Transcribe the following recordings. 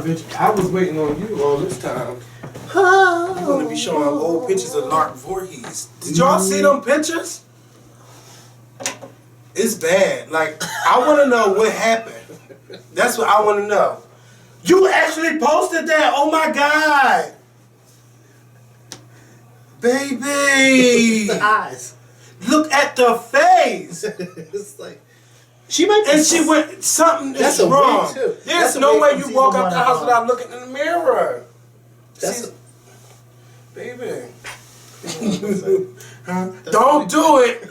bitch. I was waiting on you all this time. I'm gonna be showing old pictures of Lark Voorhees. Did y'all see them pictures? It's bad. Like, I want to know what happened. That's what I want to know. You actually posted that? Oh my God. Baby. The eyes. Look at the face. It's like she might. And she went. Something is wrong. There's no way you walk out the house without looking in the mirror. Baby. Don't do it.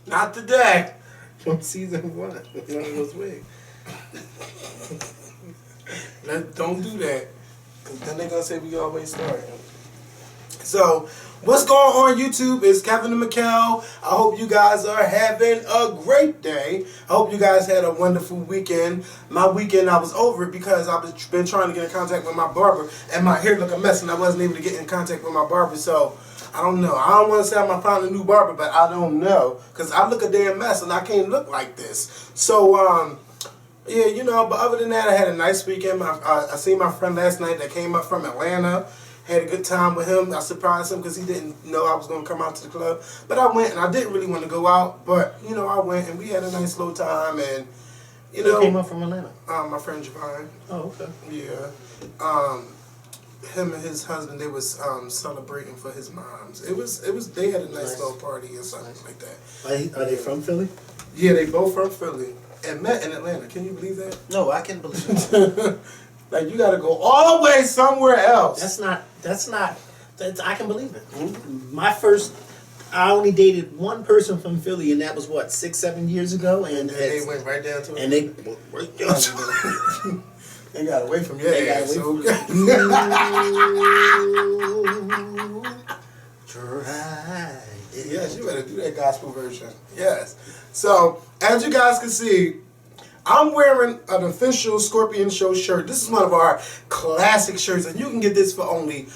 Not today. From season 1. One of those wigs. Don't do that. Because then they're going to say we always start. So, what's going on YouTube is Kevin and Mikkel. I hope you guys are having a great day. I hope you guys had a wonderful weekend. My weekend, I was over it because I've been trying to get in contact with my barber and my hair looked a mess and I wasn't able to get in contact with my barber. So, I don't know. I don't want to say I'm found a new barber, but I don't know. Because I look a damn mess and I can't look like this. So, yeah, you know, but other than that, I had a nice weekend. I seen my friend last night that came up from Atlanta. Had a good time with him. I surprised him because he didn't know I was going to come out to the club. But I went, and I didn't really want to go out. But, you know, I went, and we had a nice little time. And, you know. Who came up from Atlanta? My friend Javon. Oh, okay. Yeah. Him and his husband, they was celebrating for his moms. It was. They had a nice little party or something like that. Are they from Philly? Yeah, they both from Philly. And met in Atlanta. Can you believe that? No, I can believe it. Like, you got to go all the way somewhere else. That's I can believe it. Mm-hmm. I only dated one person from Philly, and that was, what, 6-7 years ago? And they went right down to it. And they right down to it. They got away from your ass. Try. Yes, you better do that gospel version. Yes. So, as you guys can see, I'm wearing an official Scorpion Show shirt. This is one of our classic shirts, and you can get this for only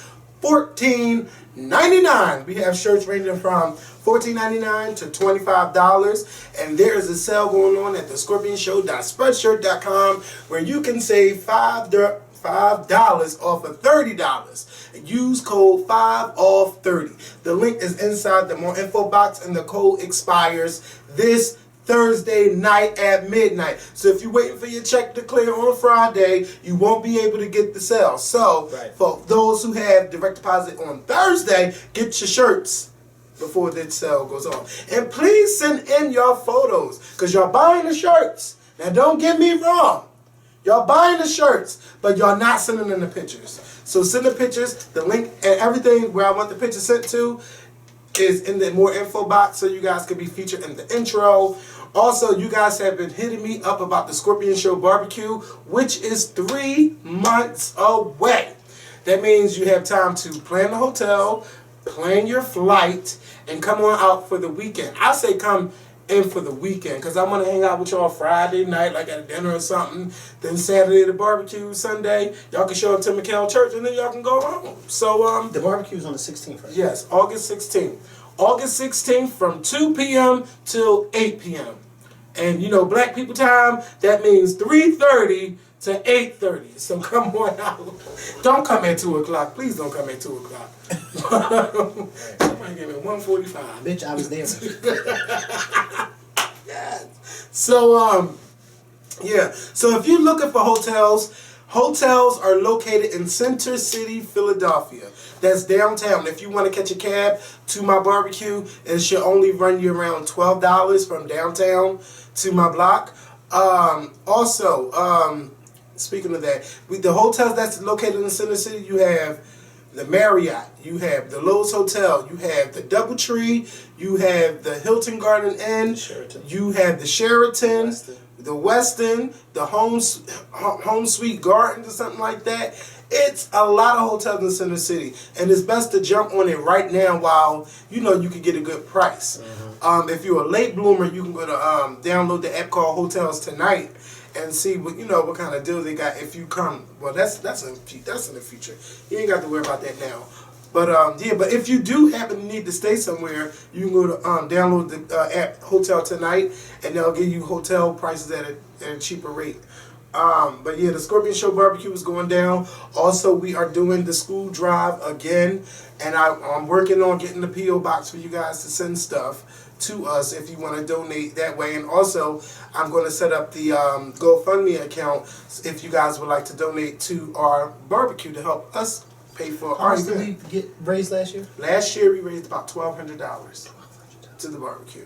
$14.99. We have shirts ranging from $14.99 to $25, and there is a sale going on at the scorpionshow.spreadshirt.com where you can save $5 off of $30. Use code 5OFF30. The link is inside the more info box, and the code expires this Thursday night at midnight. So if you're waiting for your check to clear on a Friday, you won't be able to get the sale. So for those who have direct deposit on Thursday, get your shirts before that sale goes on. And please send in your photos, because y'all buying the shirts. Now don't get me wrong. Y'all buying the shirts, but y'all not sending in the pictures. So send the pictures, the link and everything where I want the picture sent to is in the more info box, so you guys can be featured in the intro. Also, you guys have been hitting me up about the Scorpion Show barbecue, which is 3 months away. That means you have time to plan the hotel, plan your flight, and come on out for the weekend. I say come in for the weekend, because I want to hang out with y'all Friday night, like at a dinner or something. Then Saturday the barbecue, Sunday y'all can show up to Mikkel Church, and then y'all can go home. So the barbecue's on the 16th, right? Yes, August 16th. August 16th from 2 p.m. till 8 p.m. And you know, black people time, that means 3:30 to 8:30. So come on out. Don't come at 2 o'clock. Please don't come at 2 o'clock. Somebody gave me 1:45. Bitch, I was there. Yes. So, yeah. So if you're looking for hotels, hotels are located in Center City, Philadelphia. That's downtown. If you want to catch a cab to my barbecue, it should only run you around $12 from downtown to my block. Also, speaking of that, with the hotels that's located in Center City, you have the Marriott, you have the Lowe's Hotel, you have the DoubleTree, you have the Hilton Garden Inn, you have the Sheraton, the Westin, the Home Suite Gardens or something like that. It's a lot of hotels in Center City, and it's best to jump on it right now while you know you can get a good price. Mm-hmm. If you're a late bloomer, you can go to download the app called Hotels Tonight and see what kind of deals they got if you come. Well, that's in the future. You ain't got to worry about that now. But yeah, but if you do happen to need to stay somewhere, you can go to download the app Hotel Tonight, and they'll give you hotel prices at a cheaper rate. But yeah, the Scorpion Show barbecue is going down. Also, we are doing the school drive again, and I'm working on getting the P.O. box for you guys to send stuff to us if you want to donate that way. And also, I'm going to set up the GoFundMe account if you guys would like to donate to our barbecue to help us pay for How our much did event. we get raised last year? Last year, we raised about $1,200 to the barbecue.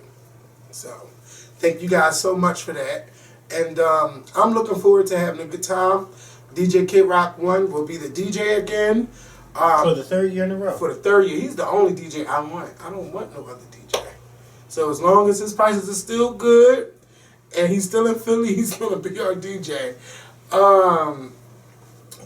So, thank you guys so much for that. And I'm looking forward to having a good time. DJ Kid Rock 1 will be the DJ again. For the third year in a row. For the third year. He's the only DJ I want. I don't want no other DJ. So as long as his prices are still good and he's still in Philly, he's going to be our DJ.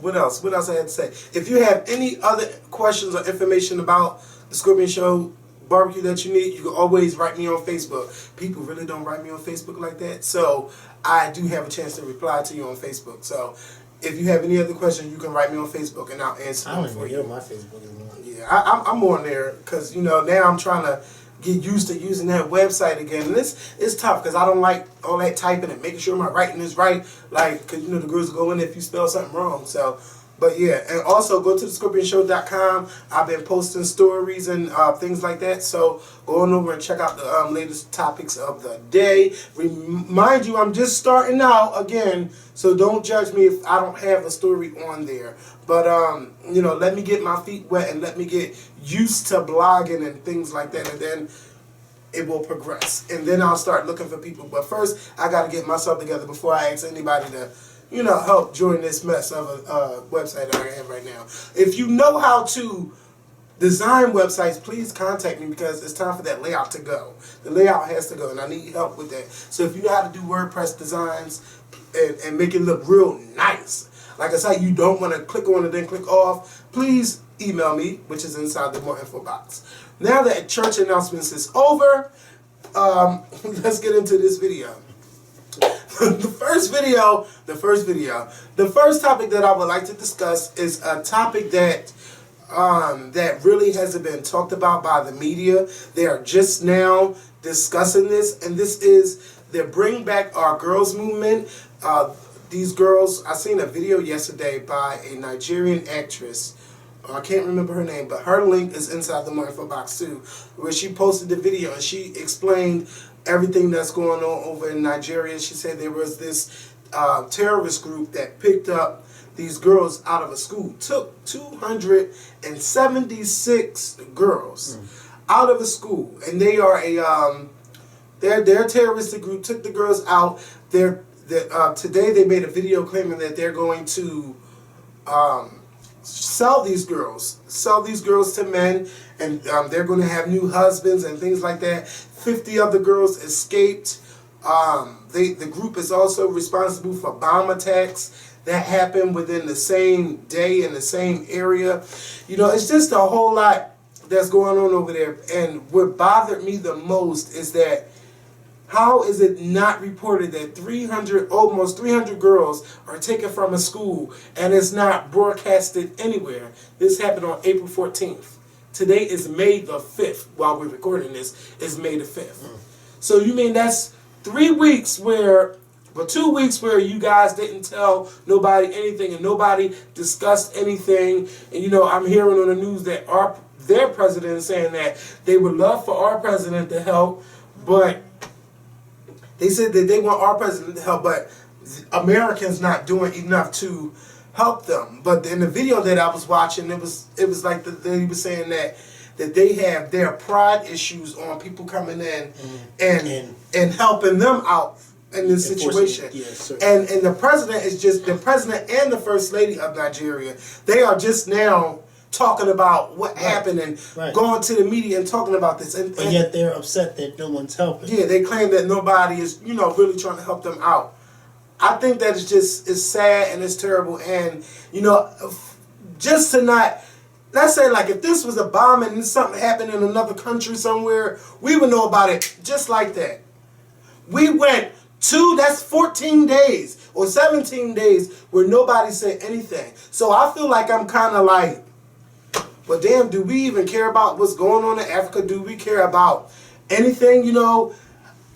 What else? What else I had to say? If you have any other questions or information about the Scorpion Show barbecue that you need, you can always write me on Facebook. People really don't write me on Facebook like that, so I do have a chance to reply to you on Facebook. So if you have any other questions, you can write me on Facebook and I'll answer them for you. I don't even know my Facebook anymore. Yeah, I'm on there because, you know, now I'm trying to get used to using that website again. And it's tough because I don't like all that typing and making sure my writing is right. Like, because, you know, the girls go in if you spell something wrong. So, but yeah, and also go to thescorpionshow.com. I've been posting stories and things like that. So go on over and check out the latest topics of the day. Remind you, I'm just starting out again, so don't judge me if I don't have a story on there. But you know, let me get my feet wet and let me get used to blogging and things like that, and then it will progress. And then I'll start looking for people. But first, I got to get myself together before I ask anybody to, you know, help join this mess of a website that I have right now. If you know how to design websites, please contact me because it's time for that layout to go. The layout has to go, and I need help with that. So if you know how to do WordPress designs and make it look real nice, like I said, you don't want to click on and then click off, please email me, which is inside the more info box. Now that church announcements is over, let's get into this video. The first topic that I would like to discuss is a topic that that really hasn't been talked about by the media. They are just now discussing this, and this is the Bring Back Our Girls movement. These girls, I seen a video yesterday by a Nigerian actress. I can't remember her name, but her link is inside the more info box too, where she posted the video and she explained everything that's going on over in Nigeria. She said there was this terrorist group that picked up these girls out of a school, took 276 girls out of a school, and they are they're a terroristic group. Took the girls out. Today they made a video claiming that they're going to sell these girls to men, and they're going to have new husbands and things like that. 50 of the girls escaped. The group is also responsible for bomb attacks that happened within the same day in the same area. You know, it's just a whole lot that's going on over there. And what bothered me the most is that how is it not reported that almost 300 girls are taken from a school and it's not broadcasted anywhere? This happened on April 14th. Today is May the 5th. While we're recording this, it's May the 5th. So you mean that's 2 weeks where you guys didn't tell nobody anything and nobody discussed anything. And you know, I'm hearing on the news that their president is saying that they would love for our president to help, but they said that they want our president to help, but Americans not doing enough to help them. But in the video that I was watching, it was like they were saying that they have their pride issues on people coming in and helping them out in this situation. And the president is just the president and the first lady of Nigeria. They are just now talking about what happened and going to the media and talking about this. And yet they're upset that no one's helping. Yeah, they claim that nobody is, you know, really trying to help them out. I think that it's sad and it's terrible. And, you know, just to not, let's say like if this was a bombing and something happened in another country somewhere, we would know about it just like that. We went that's 14 days or 17 days where nobody said anything. So I feel like I'm kind of like, but damn, do we even care about what's going on in Africa? Do we care about anything? You know,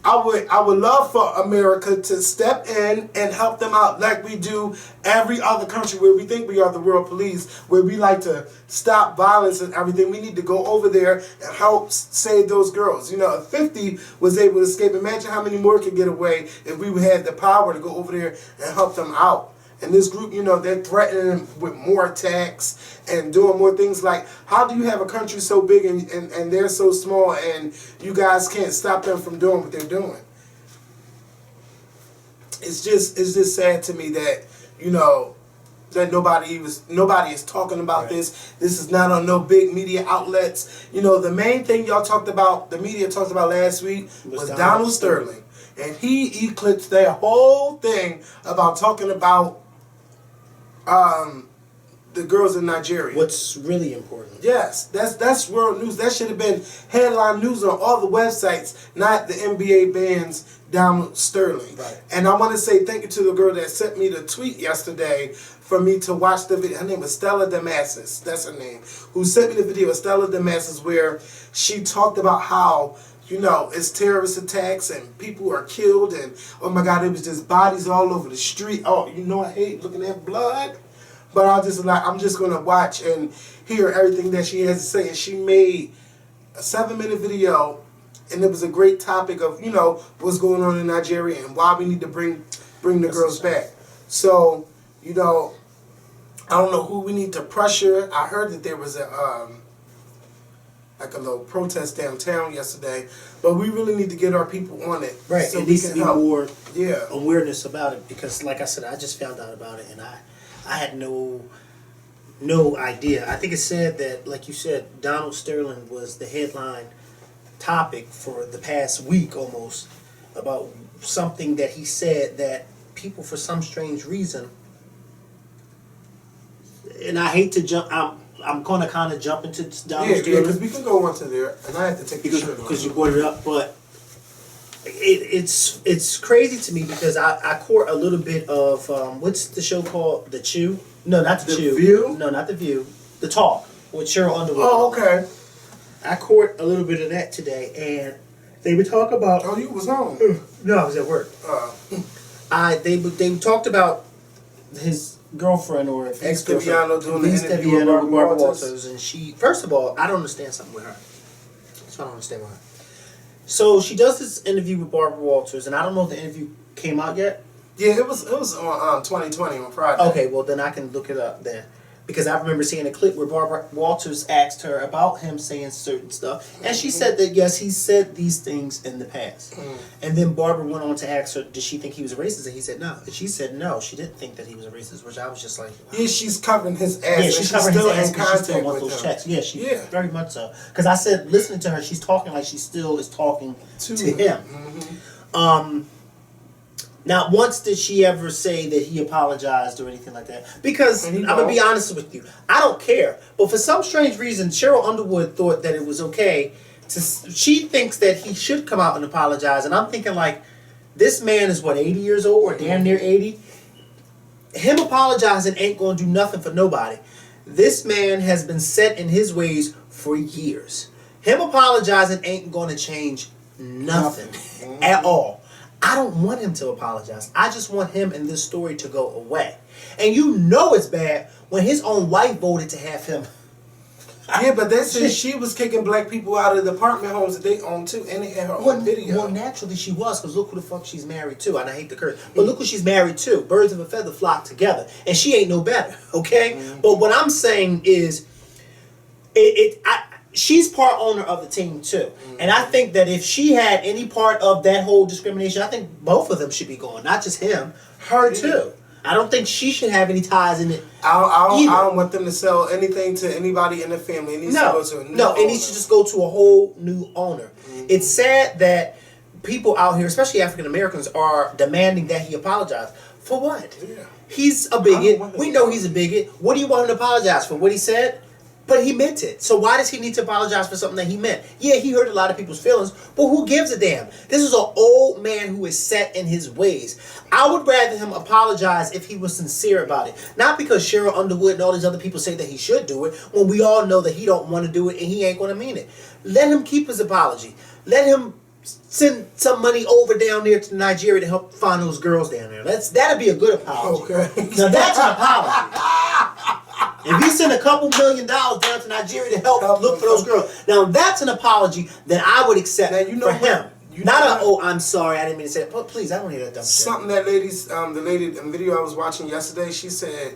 I would love for America to step in and help them out like we do every other country where we think we are the world police, where we like to stop violence and everything. We need to go over there and help save those girls. You know, if 50 was able to escape, imagine how many more could get away if we had the power to go over there and help them out. And this group, you know, they're threatening with more attacks and doing more things. Like, how do you have a country so big and they're so small and you guys can't stop them from doing what they're doing? It's just sad to me that, you know, that nobody is talking about this. This is not on no big media outlets. You know, the main thing y'all talked about, the media talked about last week was Donald Sterling. And he eclipsed their whole thing about talking about the girls in Nigeria. What's really important. Yes, that's world news. That should have been headline news on all the websites, not the NBA bans Donald Sterling. Right. And I want to say thank you to the girl that sent me the tweet yesterday for me to watch the video. Her name was Stella Damasus. That's her name. Who sent me the video of Stella Damasus where she talked about how, you know, it's terrorist attacks and people are killed and, oh my God, it was just bodies all over the street. Oh, you know, I hate looking at blood. But I'm just going to watch and hear everything that she has to say. And she made a 7-minute video, and it was a great topic of, you know, what's going on in Nigeria and why we need to bring the girls back. So, you know, I don't know who we need to pressure. I heard that there was a little protest downtown yesterday, but we really need to get our people on it. Right, so it needs to be more Yeah. awareness about it, because like I said, I just found out about it and I had no idea. I think it said that, like you said, Donald Sterling was the headline topic for the past week almost, about something that he said that people, for some strange reason, and I hate to jump, I'm going to kind of jump into Donald Sterling. Yeah, because we can go on to there, and I have to take the shirt off. Because you brought it up, but it's crazy to me because I caught a little bit of, what's the show called? The Chew? No, not The Chew. The View? No, not The View. The Talk with Cheryl Underwood. Oh, okay. I caught a little bit of that today, and they would talk about... Oh, you was home? No, I was at work. They talked about his girlfriend or ex-girlfriend doing the interview with Barbara Walters, and she... First of all, I don't understand something with her. So I don't understand with her. So she does this interview with Barbara Walters, and I don't know if the interview came out yet. Yeah, it was on 2020 on Friday. Okay, well then I can look it up then. Because I remember seeing a clip where Barbara Walters asked her about him saying certain stuff. And she said that, yes, he said these things in the past. And then Barbara went on to ask her, did she think he was a racist? And he said no. And she said no, she didn't think that he was a racist, which I was just like... Wow. Yeah, she's covering his ass. Yeah, she's covering his ass because she still wants with those him. checks. Yeah, very much so. Because I said, listening to her, she's talking like she still is talking to him. Mm-hmm. Not once did she ever say that he apologized or anything like that. Because, I'm going to be honest with you, I don't care. But for some strange reason, Cheryl Underwood thought that it was okay. She thinks that he should come out and apologize. And I'm thinking, like, this man is, what, 80 years old or damn near 80? Him apologizing ain't going to do nothing for nobody. This man has been set in his ways for years. Him apologizing ain't going to change nothing at all. I don't want him to apologize. I just want him and this story to go away. And you know it's bad when his own wife voted to have him. Yeah, but they said she was kicking black people out of the apartment homes that they own too, and they had her own video. Well, naturally she was, because look who the fuck she's married to. And I hate the curse, but look who she's married to. Birds of a feather flock together, and she ain't no better. Okay, but what I'm saying is, she's part owner of the team too. And I think that if she had any part of that whole discrimination, I think both of them should be gone. Not just him, her too. I don't think she should have any ties in it. I don't want them to sell anything to anybody in the family. It needs to go to a new owner. It needs to just go to a whole new owner. It's sad that people out here, especially African Americans, are demanding that he apologize. For what? Yeah. He's a bigot. We know he's a bigot. What do you want him to apologize for? What he said? But he meant it. So why does he need to apologize for something that he meant? Yeah, he hurt a lot of people's feelings, but who gives a damn? This is an old man who is set in his ways. I would rather him apologize if he was sincere about it. Not because Cheryl Underwood and all these other people say that he should do it, when we all know that he don't want to do it and he ain't going to mean it. Let him keep his apology. Let him send some money over down there to Nigeria to help find those girls down there. That'd be a good apology. Okay. Now that's an apology. If you send a couple $1 million down to Nigeria to help look for those girls, now that's an apology that I would accept for him. Not I'm sorry, I didn't mean to say that. But please, I don't hear that dumb shit. Something that the lady in the video I was watching yesterday, she said,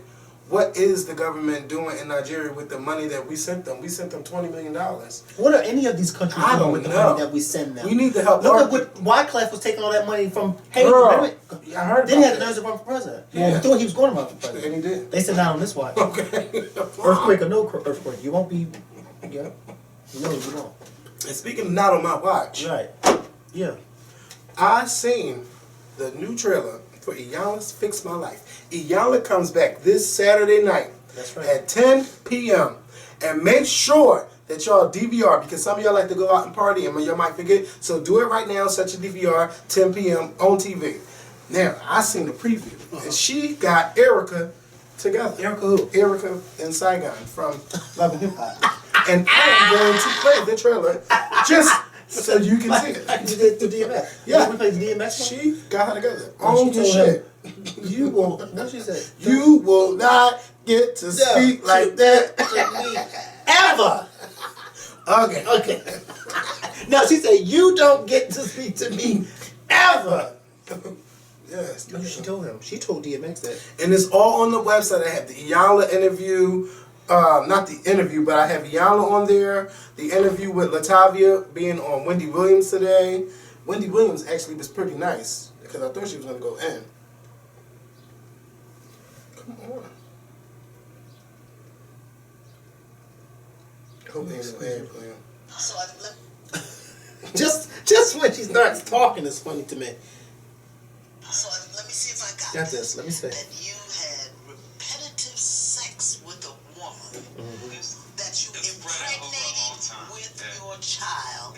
what is the government doing in Nigeria with the money that we sent them? We sent them $20 million. What are any of these countries doing with the money that we send them? We need to help. Look at what Wyclef was taking all that money from Haiti. Yeah, I heard. Then he had the nerves to run for president. Yeah. Well, we thought he was going to run for president. And he did. They said not on this watch. Okay. Earthquake or no earthquake, you won't be. Yeah. No, you won't. And speaking of not on my watch. Right. Yeah. I seen the new trailer for Iyanla's Fix My Life. Iyanla comes back this Saturday night. That's right. At 10 p.m. And make sure that y'all DVR, because some of y'all like to go out and party and y'all might forget. So do it right now, set your DVR, 10 p.m. on TV. Now, I seen the preview. And she got Erica together. Erica who? Erica in Saigon from Love and Hip Hop. And I am going to play the trailer just so you can see it. Like you did the DMX. Yeah. We played the DMX one? She got her together. Oh, On the shit. You will, what she say? You will not get to speak like that to me ever. Okay. Okay. No, she said, you don't get to speak to me ever. Yes. No, she told him. She told DMX that. And it's all on the website. I have the Iyanla interview. Not the interview, but I have Iyanla on there. The interview with Latavia being on Wendy Williams today. Wendy Williams actually was pretty nice because I thought she was going to go in. Come on. Hope ain't no ad playing. Just when she starts talking is funny to me. So let me see if I Got this. Let me see. That you had repetitive sex with a woman that you impregnated with your child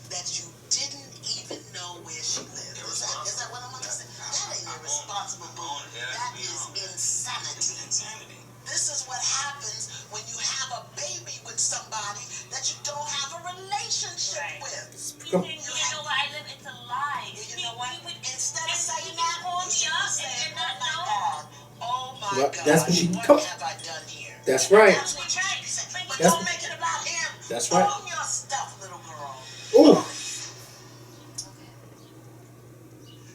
that you didn't even know where she lived. Is that what I'm understanding? That ain't irresponsible, boo. That is insanity. This is what happens when you have a baby with somebody that you don't have a relationship with. You know where I live? It's a lie. You know what? Instead of saying that, call me up say, and oh not my know. God. Oh my Well, God. that's what she What come. have I done here? That's right. That's what you said. But That's- don't make it about him. That's right. Own your stuff, little girl. Ooh.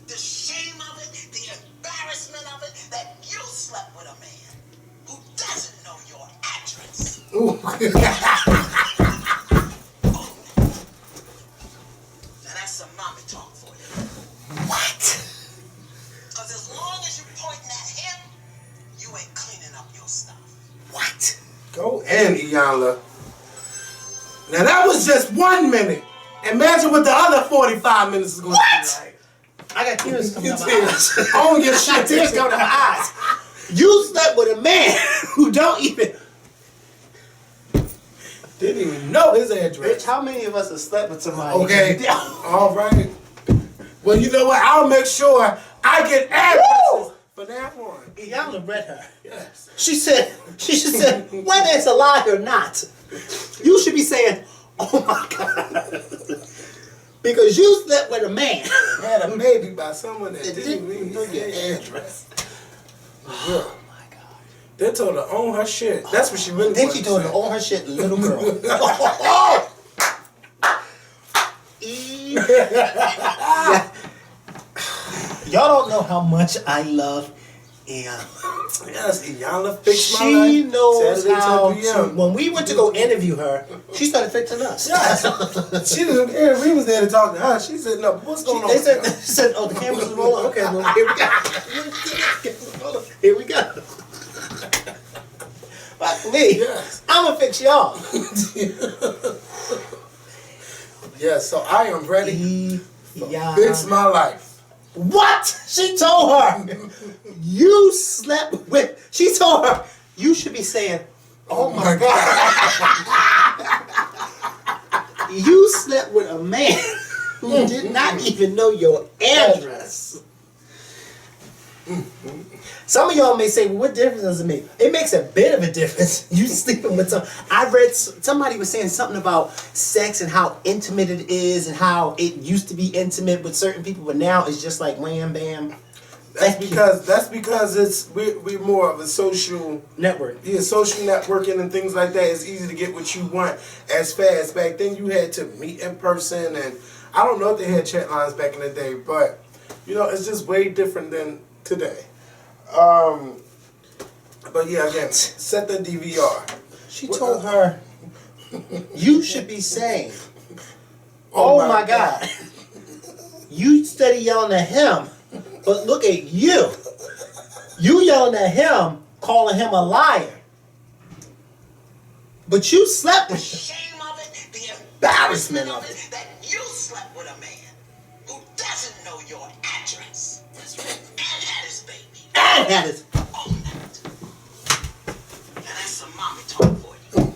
The shame of it, the embarrassment of it, that you slept with a man who doesn't know your address. Ooh. Now that's some mommy talk for you. What? Because as long as you're pointing at him, you ain't cleaning up your stuff. What? Go in, Iyanla. Now that was just 1 minute. Imagine what the other 45 minutes is going to be like. I got tears coming Your out my tears. eyes. Own your shit. Tears coming out my eyes. You slept with a man who don't even. Didn't even know his Bitch, address. how many of us have slept with somebody? Okay. All right. Well, you know what? I'll make sure I get addresses for that one. Y'all have read her. Yes. She said, whether it's a lie or not, you should be saying, oh my God. Because you slept with a man. Had a baby by someone that That didn't didn't even know know your your address. Oh my God. They told her to own her shit. That's what she really Then wanted she to told her say. all her shit, little girl. Yeah. Y'all don't know how much I love Iyanla. Yes, Iyanla fixed my life. She knows Saturday, how 10 to. p.m. When we went to go interview her, she started fixing us. Yes. She didn't care. We was there to talk to her. She said, no, what's going on? They with said, y'all? oh, the cameras are rolling. Okay, well, here we go. Here we go. Fuck me. Yes. I'm gonna fix y'all. Yes, so I am ready. Yeah. Fix my life. What? She told her you slept with. She told her you should be saying, "Oh my God, you slept with a man who did not even know your address." Some of y'all may say, well, what difference does it make? It makes a bit of a difference. You sleeping with some. I read somebody was saying something about sex and how intimate it is and how it used to be intimate with certain people, but now it's just like wham bam. That's because we're more of a social network. Yeah, social networking and things like that. It's easy to get what you want as fast. Back then you had to meet in person, and I don't know if they had chat lines back in the day, but you know, it's just way different than today. But yeah, again, set the DVR. She told her, you should be saying, oh my God. You steady yelling at him, but look at you. You yelling at him, calling him a liar. But you slept with him. The shame of it, the Embarrassment of it. that you slept with a man who doesn't know your address. That's right. And had his baby. And had his... Own that. And that's some mommy talk for you.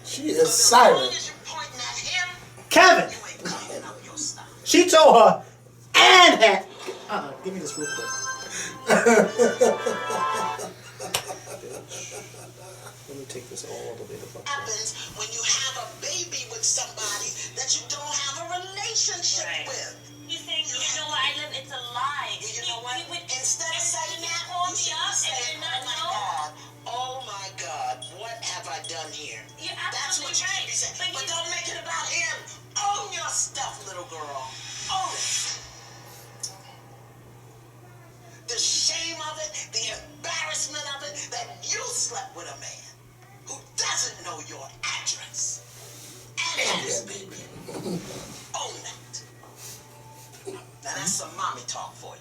She is As silent. long as you're pointing at him, Kevin. you ain't cleaning up your stuff. She told her, and had... give me this real quick. Let me take this all the way to fuck. Happens when you have a baby with somebody that you don't have a relationship Right. with. You think, you know what, I live, it's a lie. Well, you know what? Instead of saying that, call you me should up be saying, and not know. oh my God, what have I done here? You're That's what you absolutely should be saying. right. But don't make it about him. Own your stuff, little girl. Own it. The shame of it, the embarrassment of it, that you slept with a man who doesn't know your address. And had his baby. Own that. Now that's some mommy talk for you.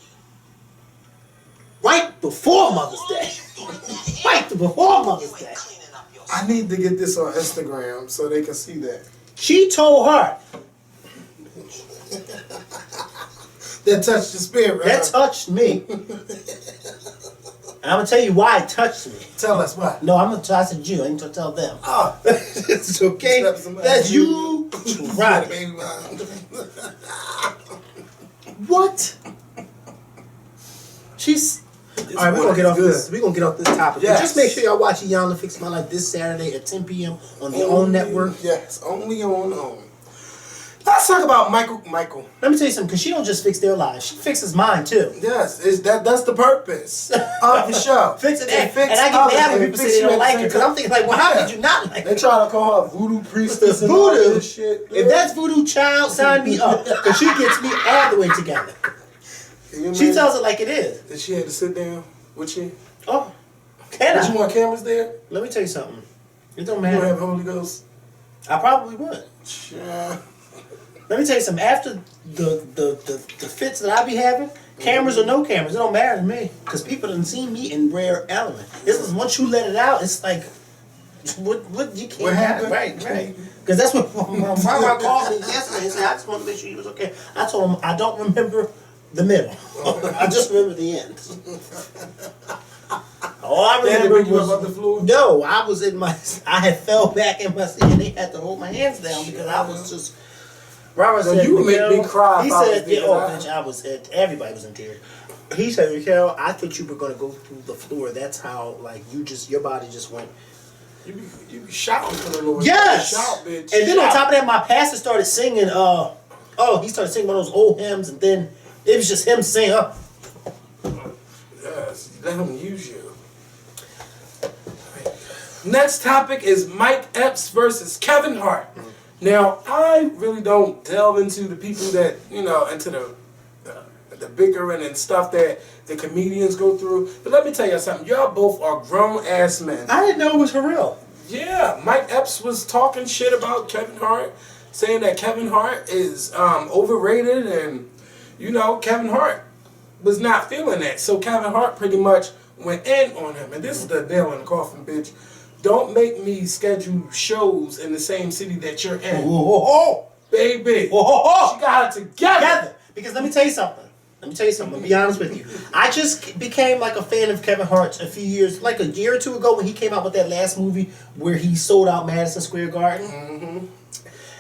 Right before Mother's Day. Right before Mother's Day. I need to get this on Instagram so they can see that. She told her, That touched the spirit. that touched me. And I'm going to tell you why it touched me. Tell us why. No, I'm going to I said you. I ain't going to tell them. Oh, It's okay. Slap somebody. That's you. Right. baby. What? She's... This All right, we're one gonna get is off good. this. We're gonna get off this topic. But Yes. just make sure y'all watch Yana Fix My Life this Saturday at 10 p.m. on the OWN network. Yes, only on OWN. Let's talk about Michael. Let me tell you something, because she don't just fix their lives, she fixes mine too. Yes, that's the purpose of the show. Fix it, To and fix I get others mad when and people fix say they you don't at like the her, because same I'm thinking like, well, how Yeah. did you not like They her? try to call her voodoo priestess and all Voodoo. this shit. If that's voodoo child, sign me up, because she gets me all the way together. Can you She imagine tells it like it is. that she had to sit down with you. Oh, can Did you I? want cameras there? Let me tell you something. It don't You don't have matter. Holy Ghost. I probably would. Yeah. Let me tell you something. After the fits that I be having, cameras or no cameras, it don't matter to me. Because people done seen me in rare element. This is once you let it out, it's like, what you can't What have. happened? Right. Because that's what my mama called me yesterday and said, I just want to make sure you was okay. I told him, I don't remember the middle. I just remember the end. All I They had to remember pick you up was, off the floor? no, I was in my, I had fell back in my seat and they had to hold my hands down because I was just, Robert So said, you would make "Miguel," me cry He if I was said, there, yeah, oh, huh? bitch, I was, everybody was in tears. He said, Miguel, I thought you were going to go through the floor. That's how, like, your body just went. You be shouting for the Lord. Yes! Shout, bitch. And then on Shout. top of that, my pastor started singing, he started singing one of those old hymns, and then it was just him saying, Yes, let him use you. Next topic is Mike Epps versus Kevin Hart. Now, I really don't delve into the people that, into the bickering and stuff that the comedians go through. But let me tell you something. Y'all both are grown-ass men. I didn't know it was for real. Yeah, Mike Epps was talking shit about Kevin Hart, saying that Kevin Hart is overrated, and, Kevin Hart was not feeling that. So Kevin Hart pretty much went in on him. And this is the nail in the coffin, bitch. Don't make me schedule shows in the same city that you're in. Baby. She got it together. Because let me tell you something. I'm gonna be honest with you. I just became like a fan of Kevin Hart a few years, like a year or two ago when he came out with that last movie where he sold out Madison Square Garden. Mm-hmm.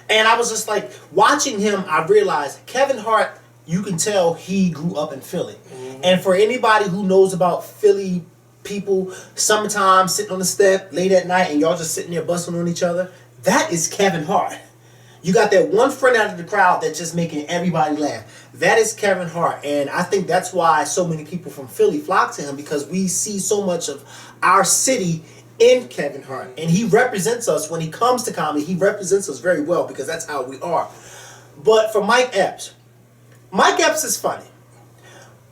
And I was just like, watching him, I realized Kevin Hart you can tell he grew up in Philly. And for anybody who knows about Philly people, summertime, sitting on the step late at night, and y'all just sitting there busting on each other, that is Kevin Hart. You got that one friend out of the crowd that's just making everybody laugh. That is Kevin Hart. And I think that's why so many people from Philly flock to him, because we see so much of our city in Kevin Hart. And he represents us when he comes to comedy. He represents us very well because that's how we are. But for Mike Epps is funny.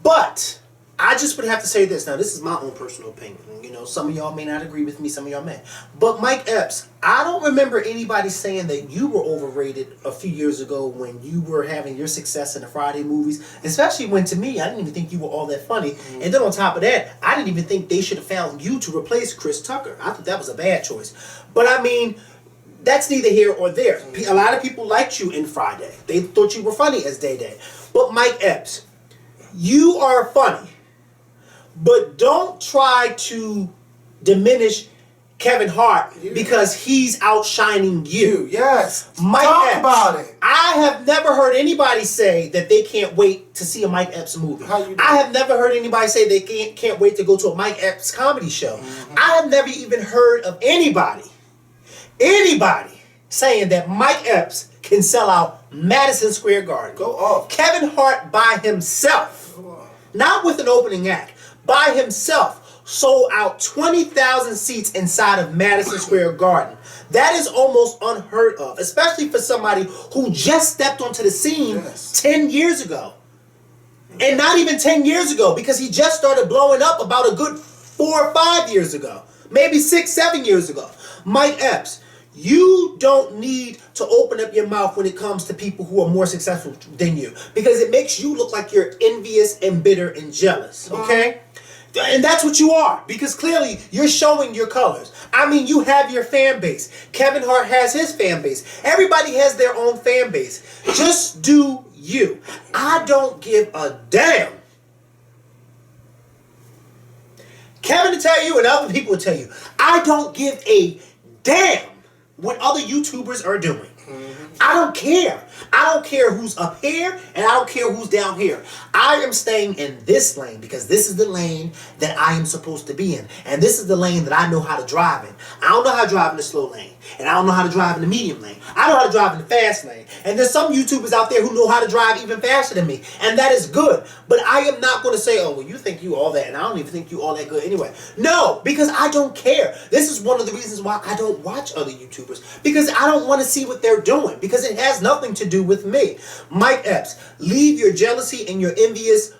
But I just would have to say this. Now, this is my own personal opinion. You know, some of y'all may not agree with me. Some of y'all may. But Mike Epps, I don't remember anybody saying that you were overrated a few years ago when you were having your success in the Friday movies. Especially when, to me, I didn't even think you were all that funny. And then on top of that, I didn't even think they should have found you to replace Chris Tucker. I thought that was a bad choice. But I mean, that's neither here or there. A lot of people liked you in Friday. They thought you were funny as Day Day. But Mike Epps, you are funny. But don't try to diminish Kevin Hart because he's outshining you. Yes. Mike Talk Epps, about it. I have never heard anybody say that they can't wait to see a Mike Epps movie. I have never heard anybody say they can't wait to go to a Mike Epps comedy show. I have never even heard of anybody saying that Mike Epps can sell out Madison Square Garden. Go off. Kevin Hart by himself, not with an opening act, by himself, sold out 20,000 seats inside of Madison Square Garden. That is almost unheard of, especially for somebody who just stepped onto the scene 10 years ago. And not even 10 years ago, because he just started blowing up about a good 4 or 5 years ago. Maybe 6, 7 years ago. Mike Epps, you don't need to open up your mouth when it comes to people who are more successful than you, because it makes you look like you're envious and bitter and jealous, okay? And that's what you are, because clearly you're showing your colors. I mean, you have your fan base. Kevin Hart has his fan base. Everybody has their own fan base. Just do you. I don't give a damn. Kevin will tell you and other people will tell you, I don't give a damn what other YouTubers are doing. I don't care. I don't care who's up here, and I don't care who's down here. I am staying in this lane because this is the lane that I am supposed to be in. And this is the lane that I know how to drive in. I don't know how to drive in the slow lane. And I don't know how to drive in the medium lane. I know how to drive in the fast lane. And there's some YouTubers out there who know how to drive even faster than me. And that is good. But I am not going to say, oh, well, you think you all that, and I don't even think you all that good anyway. No, because I don't care. This is one of the reasons why I don't watch other YouTubers. Because I don't want to see what they're doing. Because it has nothing to do with me. Mike Epps, leave your jealousy and your envious,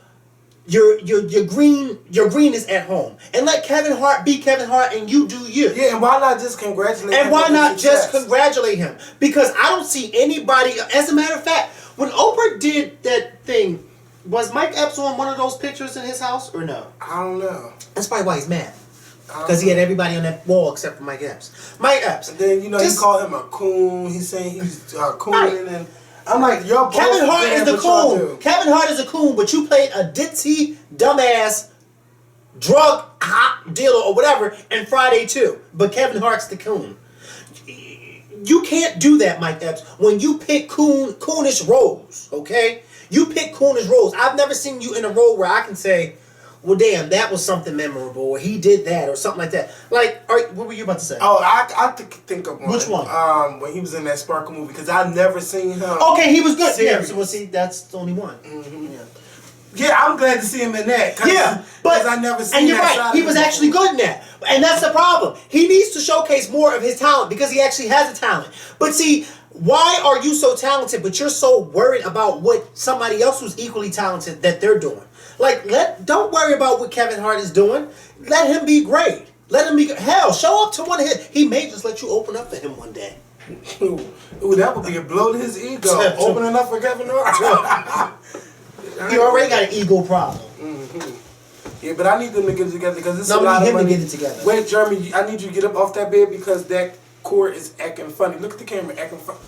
your greenness at home, and let Kevin Hart be Kevin Hart, and you do you. Yeah, and why not just congratulate him? And why not just congratulate him? Because I don't see anybody. As a matter of fact, when Oprah did that thing, was Mike Epps on one of those pictures in his house or no? I don't know. That's probably why he's mad. Because he had everybody on that wall except for Mike Epps. Mike Epps. And then, you know, he called him a coon. He's saying he's cooning. And I'm like, you're Kevin Hart is the coon. Kevin Hart is a coon, but you played a ditzy, dumbass, drug dealer or whatever in Friday too. But Kevin Hart's the coon. You can't do that, Mike Epps, when you pick coonish roles, okay? You pick coonish roles. I've never seen you in a role where I can say, well, damn, that was something memorable, or he did that, or something like that. Like, what were you about to say? Oh, I think of one. Which one? When he was in that Sparkle movie, because I've never seen him. Okay, he was good. Serious. Yeah, so, well, see, that's the only one. Yeah, I'm glad to see him in that. Yeah, but I never seen and you're that right. He was actually good in that, and that's the problem. He needs to showcase more of his talent because he actually has a talent. But see, why are you so talented, but you're so worried about what somebody else who's equally talented that they're doing? Like, don't worry about what Kevin Hart is doing. Let him be great. Let him be hell. Show up to one of his. He may just let you open up for him one day. Ooh, that would be a blow to his ego. Opening up for Kevin Hart. He already got an ego problem. Yeah, but I need them to get it together because it's a lot of money. To get it together. Wait, Jeremy, I need you to get up off that bed because that cord is acting funny. Look at the camera, acting funny.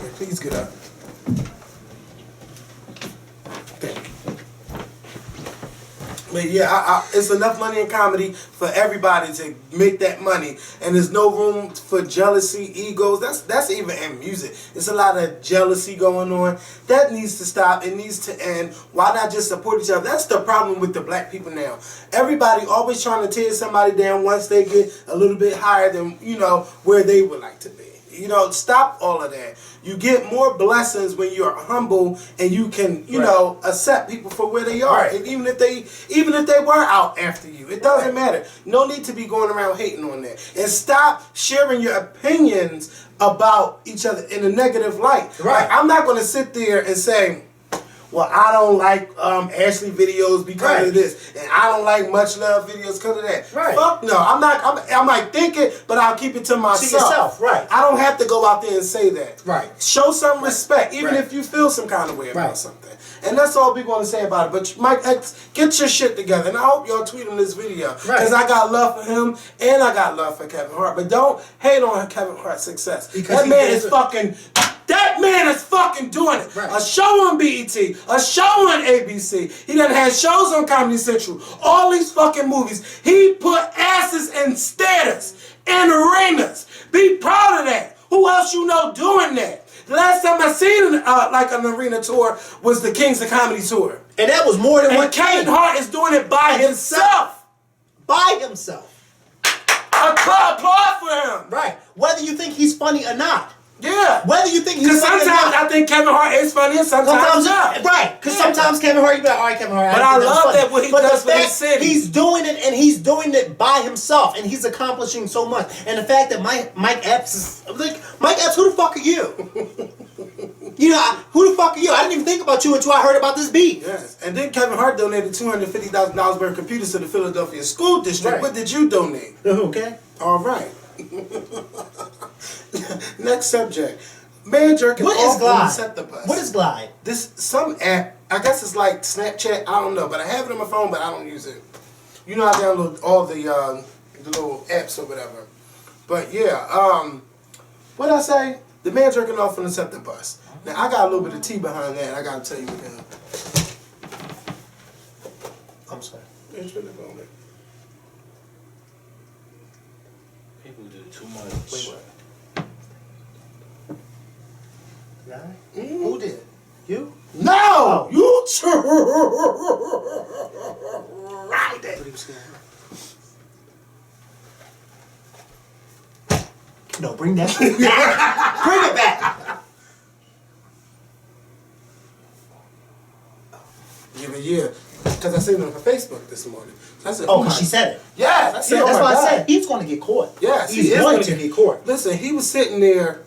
Wait, please get up. Thank you. But yeah, it's enough money in comedy for everybody to make that money, and there's no room for jealousy, egos. That's even in music. There's a lot of jealousy going on. That needs to stop. It needs to end. Why not just support each other? That's the problem with the black people now. Everybody always trying to tear somebody down once they get a little bit higher than where they would like to be. Stop all of that. You get more blessings when you're humble and you can, accept people for where they are. And even if they were out after you, it doesn't matter. No need to be going around hating on that. And stop sharing your opinions about each other in a negative light. Right. Like, I'm not going to sit there and say, well, I don't like Ashley videos because of this, and I don't like Much Love videos because of that. Right. Fuck no, I'm not. I might think it, but I'll keep it to myself. To yourself, right? I don't have to go out there and say that. Right. Show some respect, even if you feel some kind of way about something. And that's all we're going to say about it. But Mike X, get your shit together, and I hope y'all tweet him this video because I got love for him and I got love for Kevin Hart. But don't hate on Kevin Hart's success. Because that man is fucking. That man is fucking doing it. Right. A show on BET, a show on ABC. He done had shows on Comedy Central. All these fucking movies. He put asses in theaters, in arenas. Be proud of that. Who else doing that? The last time I seen an arena tour was the Kings of Comedy tour. And that was more than one. Kevin Hart is doing it by himself. By himself. Applaud for him. Right. Whether you think he's funny or not. Yeah. Whether you think he's funny or not. Because sometimes I think Kevin Hart is funny and sometimes not. Right. Because sometimes Kevin Hart, you be like, all right, Kevin Hart. But I love that what he does for his city. He's doing it, and he's doing it by himself, and he's accomplishing so much. And the fact that Mike Epps is like, Mike Epps, who the fuck are you? Who the fuck are you? I didn't even think about you until I heard about this beat. Yes. And then Kevin Hart donated $250,000 worth of computers to the Philadelphia school district. Right. What did you donate? Okay. All right. Next subject. Man jerking off on the set the bus. What is Glide? Some app. I guess it's like Snapchat. I don't know, but I have it on my phone, but I don't use it. I download all the little apps or whatever. But yeah, what I say? The man jerking off on the set the bus. Now I got a little bit of tea behind that. I gotta tell you what happened. I'm sorry. People do too much. Wait, what? Who did? You? No! Oh. You tried it. No, bring that shit back. Bring it back. Yeah. Because I seen it on her Facebook this morning. So I said, because she said it. Yeah. That's why I said he's going to get caught. Yes, he's going to get caught. Listen, he was sitting there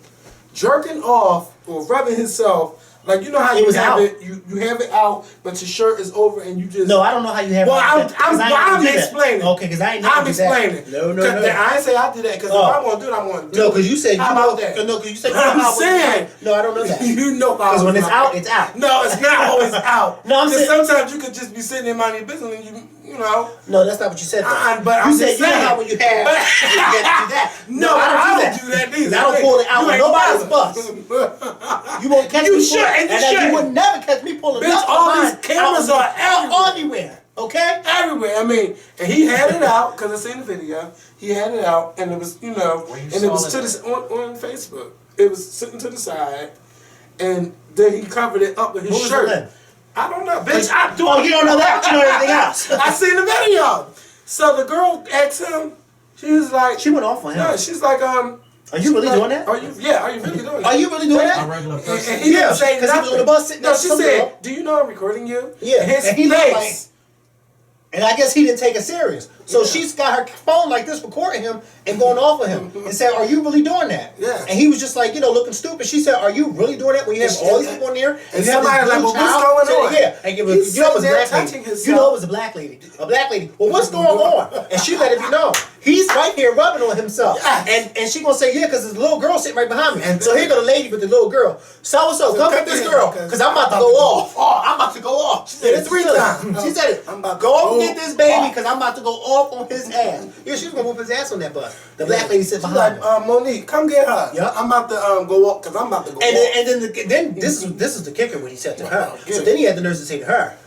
jerking off or rubbing himself. Like, you know how you have it out, but your shirt is over and you just... No, I don't know how you have it out. I'm explaining. Okay, because I ain't never do that. I'm explaining. No. I ain't say I did that, because if I want to do it, I want to do it. No, because you said... How about that? No, because you said... I'm saying... No, I don't know that. You know how... Because when it's out, it's out. No, it's not always out. No, I'm saying... sometimes you could just be sitting there minding your business and you know... No, that's not what you said. But you said, you know how when you have... you get to do that. No, I don't do that either. I don't pull it out on nobody's bus. You won't catch me. You should, and you would never catch me pulling it out. All these cameras are everywhere. Okay? Everywhere. I mean, and he had it out, because I seen the video. He had it out, and it was, and it was on Facebook. It was sitting to the side, and then he covered it up with his shirt. I don't know, bitch. Oh, you don't know that, but you know everything else. I seen the video. So the girl asked him, she was like... She went off on him. Yeah, she's like, Are you really doing that? Are you really doing that? Are you really doing that? A regular person. And he didn't say because he was on the bus sitting she said, do you know I'm recording you? Yeah. And his face... And I guess he didn't take it serious. So she's got her phone like this recording him and going off of him and said, are you really doing that? Yeah. And he was just like, looking stupid. She said, are you really doing that when you have all these people in there? And somebody's like, well, what's going on? Yeah. And it was a black lady. You know it was a black lady. A black lady. Well, what's going on? And she let it be known. He's right here rubbing on himself. Yes. And she gonna say, yeah, because there's a little girl sitting right behind me. And so here go the lady with the little girl. So come with this girl, because I'm about to go off. Oh, I'm about to go off. She said it 3 times. She said it. Go get this baby, because I'm about to go off on his ass. Yeah, she was gonna whoop his ass on that bus. The black lady sitting behind her. Monique, come get her. Yeah. I'm about to go off, because I'm about to go off. And then this is the kicker what he said to her. So then he had the nerve to say to her,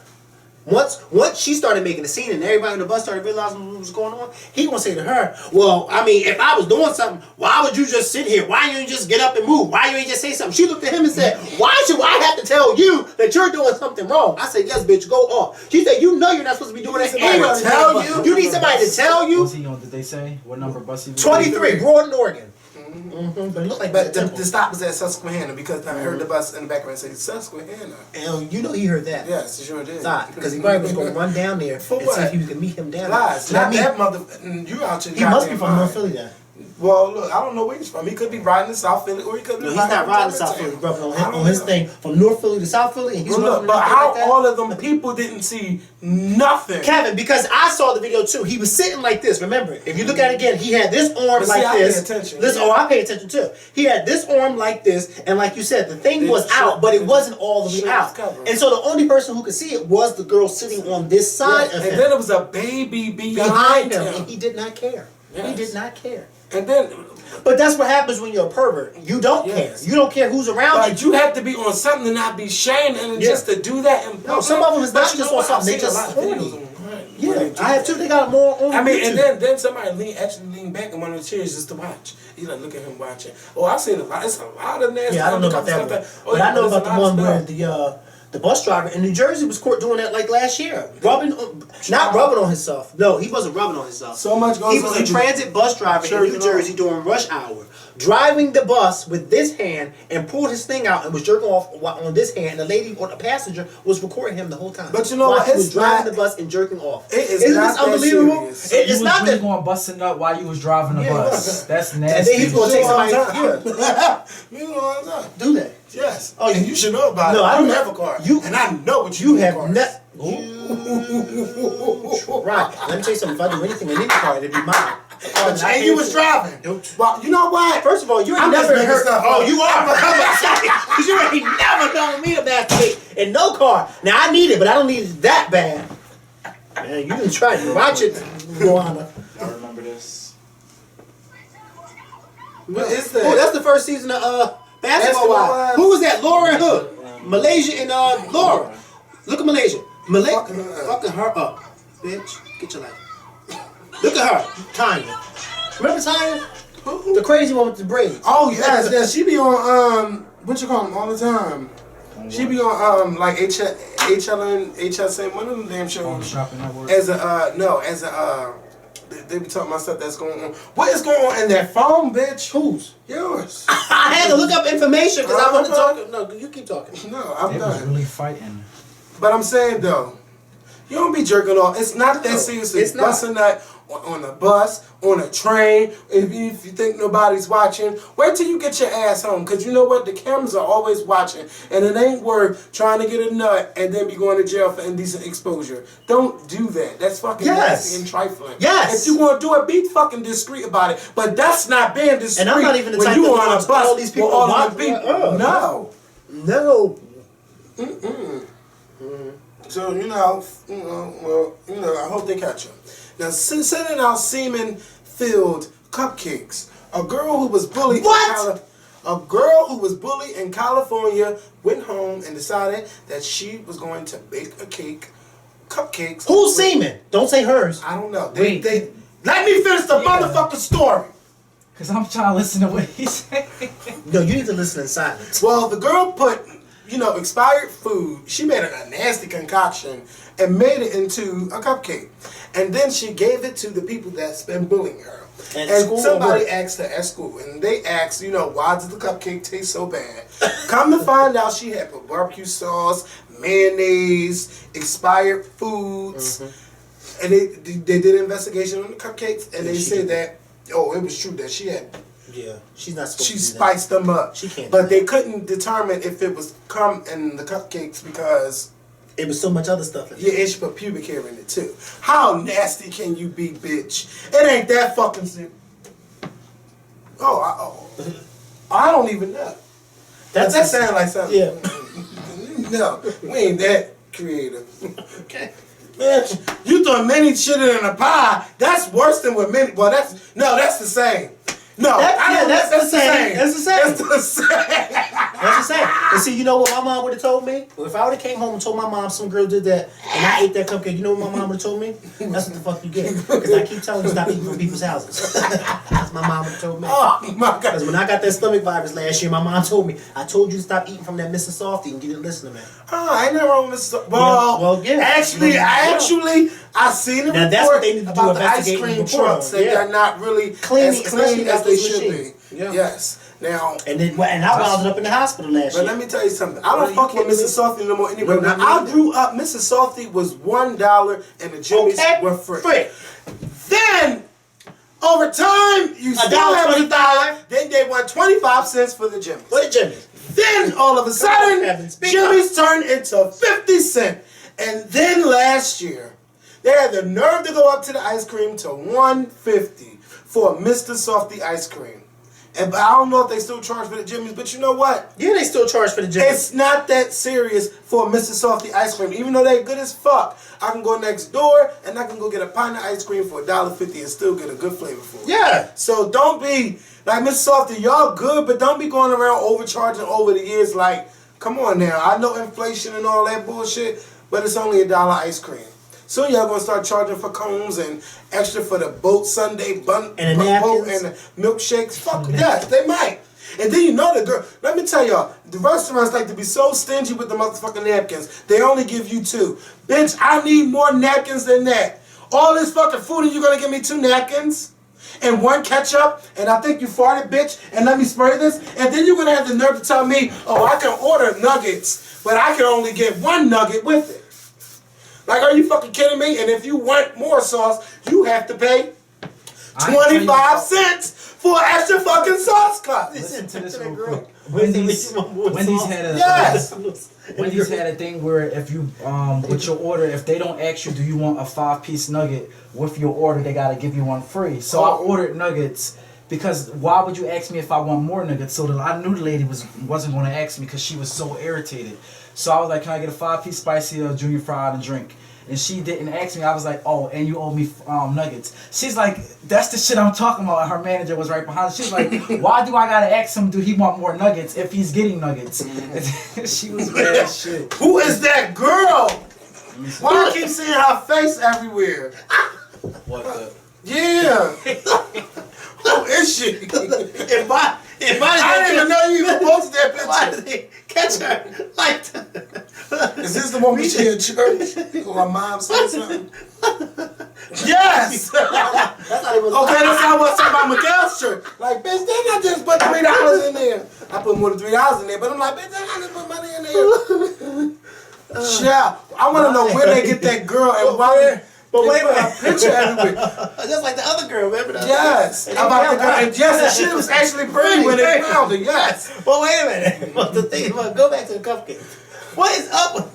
Once she started making a scene and everybody on the bus started realizing what was going on, he gonna say to her, well, I mean, if I was doing something, why would you just sit here? Why you ain't just get up and move? Why you ain't just say something? She looked at him and said, why should I have to tell you that you're doing something wrong? I said, yes, bitch, go off. She said, you know you're not supposed to be doing that anyway. Tell you. You need somebody to tell you. What's he on? Did they say what number bus he was? 23, Broad, Oregon. But it looked like But the stop was at Susquehanna because I heard the bus in the background say Susquehanna. And you know he heard that. Yes, he sure did. Because he probably was going to run down there For and what? see if he could meet him down Lies. there. Not that mother. You out your He must be goddamn from mind. North Philly then. Well, look, I don't know where he's from. He could be riding in South Philly, or he could be. No, he's not riding South Philly. He's rubbing on his thing from North Philly to South Philly, and he's Well, rubbing look, but like how that. all of them people didn't see nothing? Kevin, because I saw the video too. He was sitting like this. Remember, if you look at it again, he had this arm But like see, I this. pay attention. Listen, I pay attention too. He had this arm like this, and like you said, the thing was Shirt- out, but it wasn't all the way shirt out. was covered. And so the only person who could see it was the girl sitting on this side Yes, of and him, then it was a baby behind him, and he did not care. He Yes. did not care. And then, But that's what happens when you're a pervert. You don't Yes. care. You don't care who's around like, you. you have to be on something to not be shamed, and Yeah. just to do that. In No, some of them is But not you just know on what? I've something. They seen a just lot of horny. videos on- right, Yeah, where they do I have that. too. They got more on I mean, YouTube. and then somebody actually leaned back in one of the chairs just to watch. You like, look at him watching. Oh, I've seen a lot. It's a lot of nasty. Yeah, I don't know about that undercover one. stuff But I know there's a about the lot of one where stuff. the bus driver in New Jersey was caught doing that like last year. Not rubbing on himself. No, he wasn't rubbing on himself. So much goes He was on. a transit bus driver Sure, in New you know. Jersey during rush hour, driving the bus with this hand and pulled his thing out and was jerking off on this hand. And the lady on the passenger was recording him the whole time. But you know while what? he was It's driving not- the bus and jerking off. It is Isn't not this that unbelievable? serious. You It's was not really that. going busting up while you was driving the Yeah, bus. That's And then nasty. he's gonna take somebody. You Yeah, know what I'm saying? do that. Yes. Oh, and you should know about it. No, I don't You have have a car. you- and I know what You do have with not. cars. Right. Let me tell you something. If I do anything in any car, it'd be mine. And you was driving. Nope. Well, you know what? First of all, you ain't I'm just never making heard. stuff Oh, up. you are. Because you ain't never known me to masturbate in no car. Now I need it, but I don't need it that bad. Man, you didn't try to watch it, Luana. I remember this. What is that? Oh, that's the first season of Basketball Wives. Who was that? Laura and Hood. Malaysia and Laura. Look at Malaysia. Fucking her up, bitch. Get your life. Look at her, Tanya. Remember Tanya? The crazy one with the braids. Oh yes, yes. She be on what you call them all the time. She be on like HLN, one of them damn On shows. Shopping Network. As they be talking about stuff that's going on. What is going on in that phone, bitch? Whose? Yours. I had to look up information because I wanted to talk. No, you keep talking. No, I'm They was done. really fighting. But I'm saying though, you don't be jerking off. It's not that serious. it's not. Busting nut on a bus, on a train. If you think nobody's watching, wait till you get your ass home. Cause you know what? The cameras are always watching, and it ain't worth trying to get a nut and then be going to jail for indecent exposure. Don't do that. That's fucking Yes. nasty and trifling. Yes. If you want to do it, be fucking discreet about it. But that's not being discreet. And I'm not even the when type you to on watch a bus all these people with all watch- of the people. No. No. No. So I hope they catch him. Now, sending out semen-filled cupcakes. A girl who was bullied. What? A girl who was bullied in California went home and decided that she was going to bake a cake, cupcakes. Who's with- semen? Don't say hers. I don't know. Wait. They let me finish the motherfucking story. Cause I'm trying to listen to what he's saying. No, you need to listen in silence. Well, the girl put, expired food. She made a nasty concoction and made it into a cupcake. And then she gave it to the people that's been bullying her. At And school or somebody work? asked her at school, and they asked, why does the cupcake taste so bad? Come to find out, she had put barbecue sauce, mayonnaise, expired foods, and they did an investigation on the cupcakes, and Yeah, they she said did. that it was true that she had. Yeah, she's not supposed She to do spiced them up. She can't But do they that. couldn't determine if it was cum in the cupcakes because that. It was so much other stuff in yeah, there. and she put pubic hair in it too. How nasty can you be, bitch? It ain't that fucking serious. I don't even know. That sounds like something. Yeah. No, we ain't that creative. Okay. Bitch, you throw many shit in a pie. That's worse than what many. Well, that's the same. No, That's the same. That's the same. That's the same. That's the same. The see, you know what my mom would have told me? Well, if I would have came home and told my mom some girl did that, and I ate that cupcake, you know what my mom would have told me? That's what the fuck you get. Because I keep telling you stop eating from people's houses. That's my mom would have told me. Oh my God. Because when I got that stomach virus last year, my mom told me, I told you to stop eating from that Mrs. Softy, and you didn't listen to me. Oh, I ain't never wrong with this. Yeah. I seen it Now, that's what they need to do, about the ice investigate cream and report trucks on. that Yeah. they're not really Clean, as clean especially as with they those should machines. be. Yeah. Yes. Now, And I wound up in the hospital last but year. let me tell you something. I don't you fuck with kidding me? Mrs. Softy no more anyway. No, Now, no, I no. grew up, Mrs. Softy was $1 and the Jimmy's were free. Then, over time, you still have $1. Then they want 25 cents for the Jimmy's. What did Jimmy? Then, all of a sudden, Jimmy's turned into 50 cents. And then last year, they had the nerve to go up to the ice cream to $1.50 for Mr. Softy ice cream. And I don't know if they still charge for the Jimmy's, but you know what? Yeah, they still charge for the Jimmy. It's not that serious for Mr. Softy ice cream. Even though they're good as fuck, I can go next door and I can go get a pint of ice cream for $1.50 and still get a good flavor for it. Yeah. So don't be like Mr. Softy, y'all good, but don't be going around overcharging over the years. Like, come on now. I know inflation and all that bullshit, but it's only $1 ice cream. Soon y'all gonna start charging for cones and extra for the boat Sunday bun And the boat napkins. and the milkshakes. Fuck yes, they might. And then you know the girl. Let me tell y'all, the restaurants like to be so stingy with the motherfucking napkins. They only give you 2. Bitch, I need more napkins than that. All this fucking food and you gonna give me 2 napkins? And 1 ketchup, and I think you farted, bitch, and let me spray this, and then you're gonna have the nerve to tell me, oh, I can order nuggets, but I can only get 1 nugget with it. Like, are you fucking kidding me? And if you want more sauce, you have to pay 25 cents for an extra fucking sauce cup. Listen to this real girl. quick. Wendy's had a Yes. Wendy's had a thing where if you with your order, if they don't ask you, do you want a 5-piece nugget with your order, they gotta give you 1 free. So I ordered nuggets because why would you ask me if I want more nuggets? So I knew the lady wasn't gonna ask me because she was so irritated. So I was like, can I get a 5-piece spicy or junior fried and drink? And she didn't ask me. I was like, oh, and you owe me nuggets. She's like, that's the shit I'm talking about. And her manager was right behind her. She's like, why do I gotta ask him, do he want more nuggets if he's getting nuggets? She was mad as shit. Who is that girl? Why do I keep seeing her face everywhere? What the? Yeah. Who is she? If I I didn't even know you even posted that Why picture. did they catch her like Is this the one we see in church? Or my mom said something? Yes! That's how they was. Okay, that's how I was talking about Miguel's shirt. Like, bitch, didn't I just put $3 in there? I put more than $3 in there, but I'm like, bitch, didn't I just put money in there? Yeah, I want to know where they get that girl and why. But wait a a minute. picture everywhere. Just like the other girl, remember that? Yes, about the girl. And yes, and she was actually pretty when they found her. Yes. But wait a minute. But the thing about go back to the cupcake. What is up with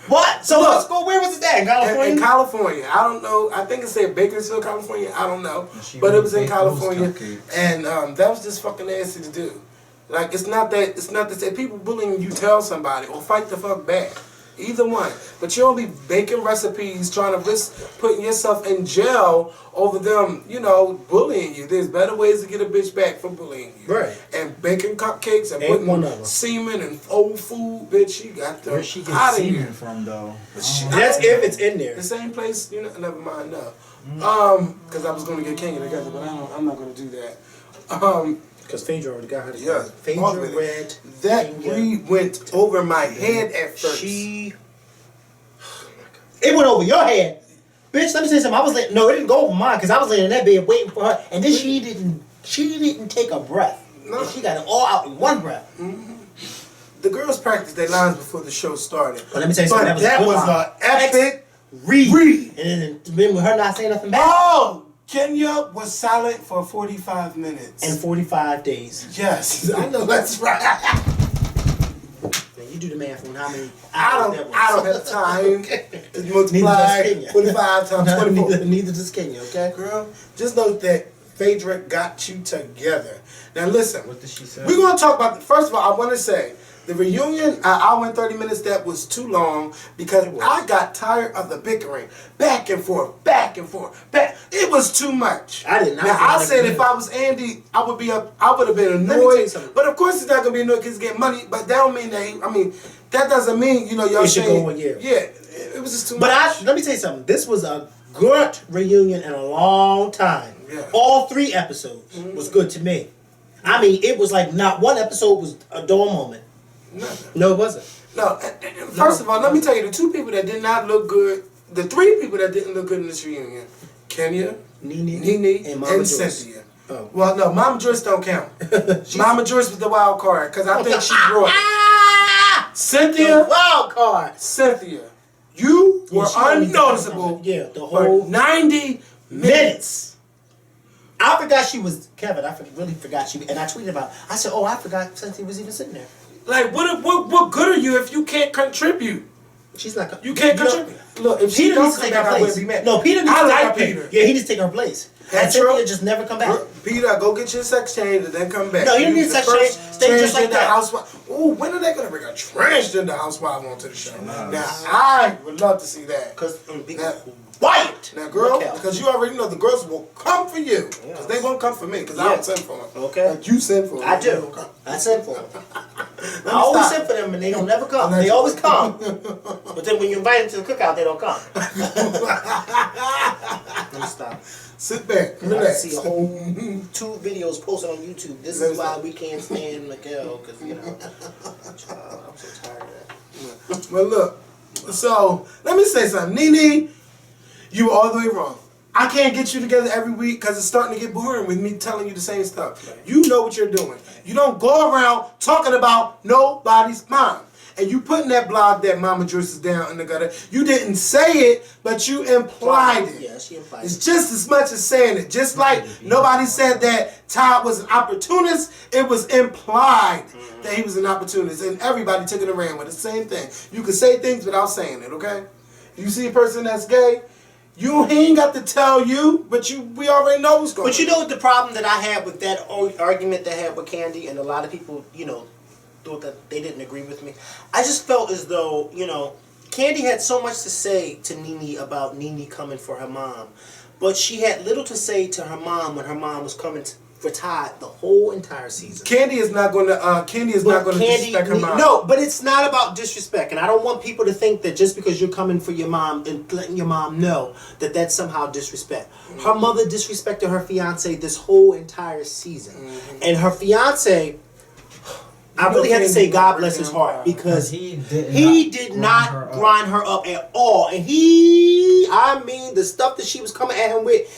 what? So Look, let's go. Where was it at? In California? In California, I don't know. I think it said Bakersfield, California. I don't know, She but it really was in baked those California, cupcakes. and that was just fucking nasty to do. Like, it's not that say people bullying you, tell somebody or fight the fuck back. Either one. But you don't be baking recipes, trying to risk putting yourself in jail over them, you know, bullying you. There's better ways to get a bitch back for bullying you. Right. And baking cupcakes and Ain't one of putting them. semen and old food, bitch, you got them Where she out gets of semen here. from though? That's if it's in there. The same place, you know, never mind, no. Because I was going to get Kenya together, but I'm not going to do that. Because Phaedra already got her. Yeah. Phaedra read That Kenya. read went over my head at first. It went over your head. Bitch, let me say something. I was no, it didn't go over mine because I was laying in that bed waiting for her. And then she didn't take a breath. No. And she got it all out in one breath. The girls practiced their lines before the show started. But let me tell you something. But That that was was a an good epic read. And then with her not saying nothing back. Oh! Kenya was silent for 45 minutes. And 45 days. Yes, I know that's right. Man, you do the math on how many I hours that was. don't have time to Neither multiply does Kenya. 45 times 24. Neither does Kenya, okay? Girl, just know that Phaedra got you together. Now listen, What did she say? we're going to talk about, first of all, I want to say, The reunion, an hour and 30 minutes, that was too long because I got tired of the bickering. Back and forth, back and forth, back. It was too much. I did not. Now, I said if I was Andy, I would have been annoyed. But of course he's not going to be annoyed because he's getting money. But that don't mean that, that doesn't mean, y'all saying. Yeah, it was just too much. But let me tell you something. This was a good reunion in a long time. Yeah. All 3 episodes was good to me. It was like not one episode was a dull moment. No, it wasn't. No, first of all, let me tell you, the 2 people that did not look good, the 3 people that didn't look good in this reunion, Kenya, Nene, and Cynthia. Oh. Well, no, Mama Joyce don't count. Mama Joyce was the wild card, because I think she brought it. Cynthia, the wild card. Cynthia, you were unnoticeable the whole for 90 minutes. I forgot she was, Kevin, really forgot she, and I tweeted about it. I said, I forgot Cynthia was even sitting there. Like, what good are you if you can't contribute? She's not. You can't contribute. Look, if Peter she needs don't to come take back, her I wouldn't place. be mad. No, Peter needs to take her Peter. place. Yeah, he needs to take her place. That's and Cynthia true. just never come back. Peter, go get your sex change and then come back. No, you don't need sex change. Stay just like that. Housewife. Ooh, when are they going to bring a transgender housewife onto the show? Now, I would love to see that. Because quiet. Now, girl, because you already know the girls will come for you. Because they won't come for me, because I don't send for them. Okay. Like you send for them. I do. I send for them. I always send for them, and they don't never come. They always come. But then when you invite them to the cookout, they don't come. Let me stop. Sit back. I Relax. see a whole 2 videos posted on YouTube. This is why we can't stand Miguel, because, I'm so tired of that. Well, look. So, let me say something. Nene, you were all the way wrong. I can't get you together every week because it's starting to get boring with me telling you the same stuff. Right. You know what you're doing. You don't go around talking about nobody's mom. And you putting that blog that Mama Joyce is down in the gutter. You didn't say it, but you implied it. Yeah, she implied it. It's just as much as saying it. Just like nobody said that Todd was an opportunist, it was implied that he was an opportunist. And everybody took it around with the same thing. You can say things without saying it, okay? You see a person that's gay, he ain't got to tell you, but we already know what's going on. But you know what the problem that I had with that argument that I had with Candy, and a lot of people, thought that they didn't agree with me. I just felt as though, Candy had so much to say to Nene about Nene coming for her mom, but she had little to say to her mom when her mom was coming for Todd the whole entire season. Candy is not going to. Disrespect her mom. No, but it's not about disrespect, and I don't want people to think that just because you're coming for your mom and letting your mom know that that's somehow disrespect. Her mother disrespected her fiance this whole entire season, and her fiance. I really had to say God bless his heart because he did not grind her up at all. And the stuff that she was coming at him with,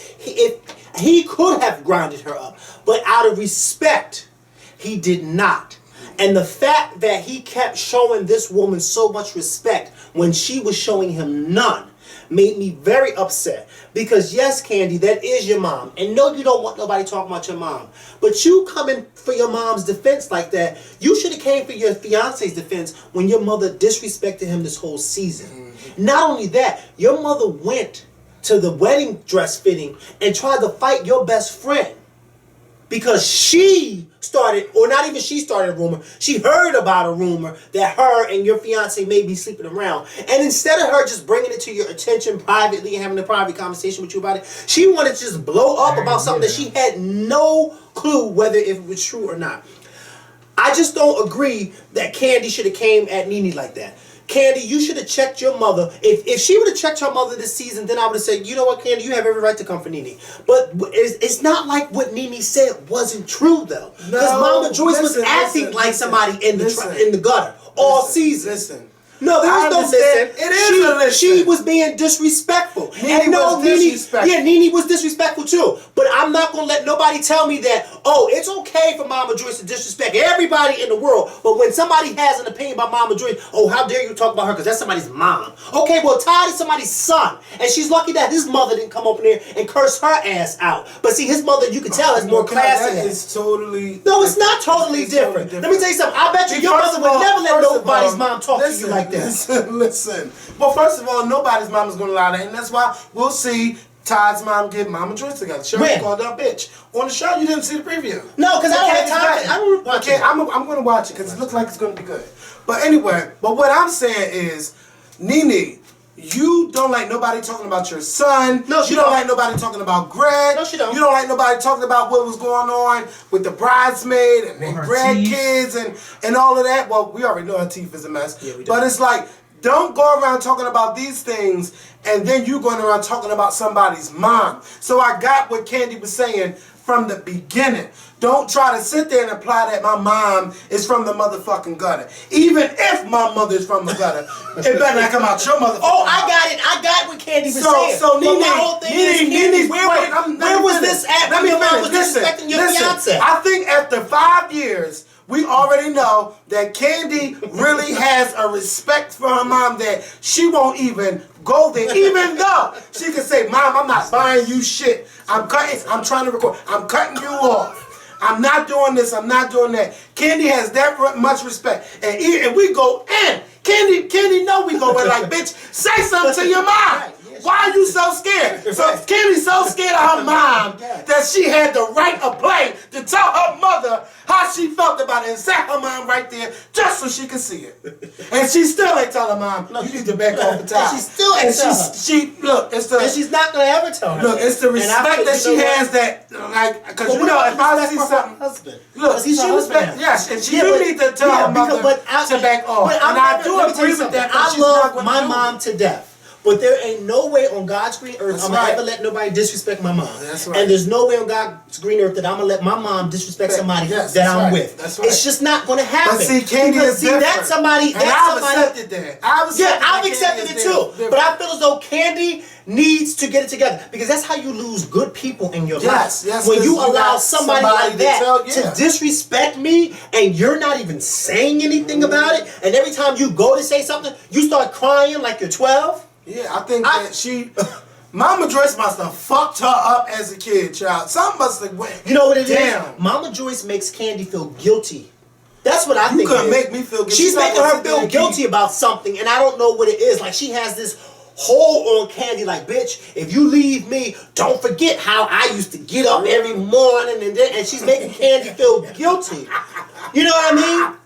he could have grinded her up. But out of respect, he did not. And the fact that he kept showing this woman so much respect when she was showing him none made me very upset. Because yes, Candy, that is your mom. And no, you don't want nobody talking about your mom. But you coming for your mom's defense like that, you should have came for your fiance's defense when your mother disrespected him this whole season. Not only that, your mother went to the wedding dress fitting and tried to fight your best friend. Because she started, or not even she started a rumor, she heard about a rumor that her and your fiance may be sleeping around. And instead of her just bringing it to your attention privately and having a private conversation with you about it, she wanted to just blow up about something that she had no clue whether it was true or not. I just don't agree that Candy should have came at Nene like that. Candy, you should have checked your mother. If she would have checked her mother this season, then I would have said, you know what, Candy, you have every right to come for Nene. But it's not like what Nene said wasn't true, though. Because Mama Joyce was acting like somebody in the gutter all season. Listen. No, there was no listen. It is a listen. She was being disrespectful. Nene was disrespectful. Yeah, Nene was disrespectful too. But I'm not going to let nobody tell me that, it's okay for Mama Joyce to disrespect everybody in the world. But when somebody has an opinion about Mama Joyce, how dare you talk about her because that's somebody's mom. Okay, well, Todd is somebody's son. And she's lucky that his mother didn't come up in there and curse her ass out. But see, his mother, you can tell, has more class in that. It's totally... No, it's not totally different. Let me tell you something. I bet you your mother would never let nobody's mom talk to you like that. Listen. Well, first of all, nobody's mom is going to lie to her, and that's why we'll see Todd's mom get Mama Joyce together. She already called that bitch. On the show, you didn't see the preview. No, because I don't have time. I don't watch it. I'm going to watch it because it looks like it's going to be good. But anyway, what I'm saying is, Nene, you don't like nobody talking about your son. No, she You don't don't. like nobody talking about Greg. No, she don't. You don't like nobody talking about what was going on with the bridesmaid and Or her grandkids and all of that. Well, we already know her teeth is a mess. Yeah, we do. But it's like, don't go around talking about these things and then you going around talking about somebody's mom. So I got what Candy was saying from the beginning. Don't try to sit there and imply that my mom is from the motherfucking gutter. Even if my mother is from the gutter, it better not come out your motherfucking Oh, mouth. I got it. I got what Candy was So saying. Nene, But my whole thing is, Candy, where was this at when your mom was disrespecting your fiance? I think after 5 years, we already know that Candy really has a respect for her mom that she won't even go there, even though she can say, Mom, I'm not buying you shit. I'm trying to record. I'm cutting you off. I'm not doing this. I'm not doing that. Candy has that much respect. And we go in. Candy know we go in like, bitch, say something to your mom. Why are you so scared? So Candy's so scared of her mom that she had the right of play to tell her mother how she felt about it and sat her mom right there just so she could see it. And she still ain't tell her mom, you need to back off the time. She still ain't tell her. And she's not going to ever tell her. Look, it's the respect that she has that, like, because you know, if I see something, husband. look, she respect, yes, and she do need to tell her mother to back off. And I do agree with that. I love my mom to death. But there ain't no way on God's green earth I'm gonna ever let nobody disrespect my mom. That's right. And there's no way on God's green earth that I'm gonna let my mom disrespect somebody that I'm with. That's right. It's just not gonna happen. But see, Candy is different. That's somebody. And I've accepted that. I've accepted it too. But I feel as though Candy needs to get it together because that's how you lose good people in your life. Yes, when you 'cause you allow got somebody somebody like to that tell- to disrespect me and you're not even saying anything about it, and every time you go to say something, you start crying like you're 12. Yeah, I think that she, Mama Joyce must have fucked her up as a kid, child. Something must have went. You know what it is? Damn. Mama Joyce makes Candy feel guilty. That's what I think. You couldn't it is. make me feel guilty. She's making her feel guilty about something, and I don't know what it is. Like she has this hold on Candy, like, bitch, if you leave me, don't forget how I used to get up every morning, and she's making Candy feel guilty. You know what I mean?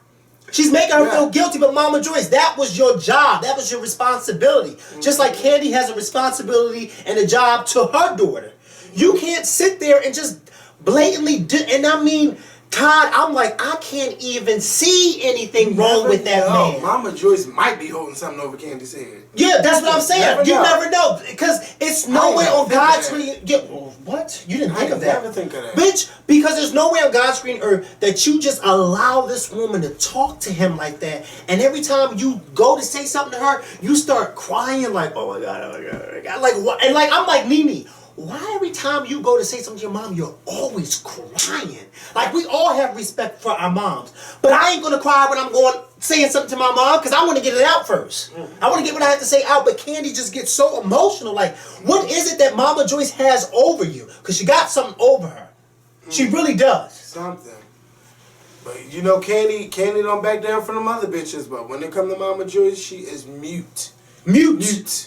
She's making her feel guilty, but Mama Joyce, that was your job. That was your responsibility. Just like Candy has a responsibility and a job to her daughter. You can't sit there and just blatantly and I mean, Todd, I'm like, I can't even see anything wrong with that man. Mama Joyce might be holding something over Candy's head. Yeah, that's what I'm saying. You never know. Because it's no way on God's screen. What? You didn't think of that? I never think of that. Bitch, because there's no way on God's screen earth that you just allow this woman to talk to him like that. And every time you go to say something to her, you start crying like, oh my God, oh my God, oh my God. Like, what? And like, I'm like, Nene, why every time you go to say something to your mom, you're always crying? Like, we all have respect for our moms. But I ain't going to cry when I'm saying something to my mom because I want to get it out first. I want to get what I have to say out. But Candy just gets so emotional. Like, what is it that Mama Joyce has over you? Because she got something over her. She really does. Something. But you know, Candy don't back down from them other bitches. But when it comes to Mama Joyce, she is mute. Mute.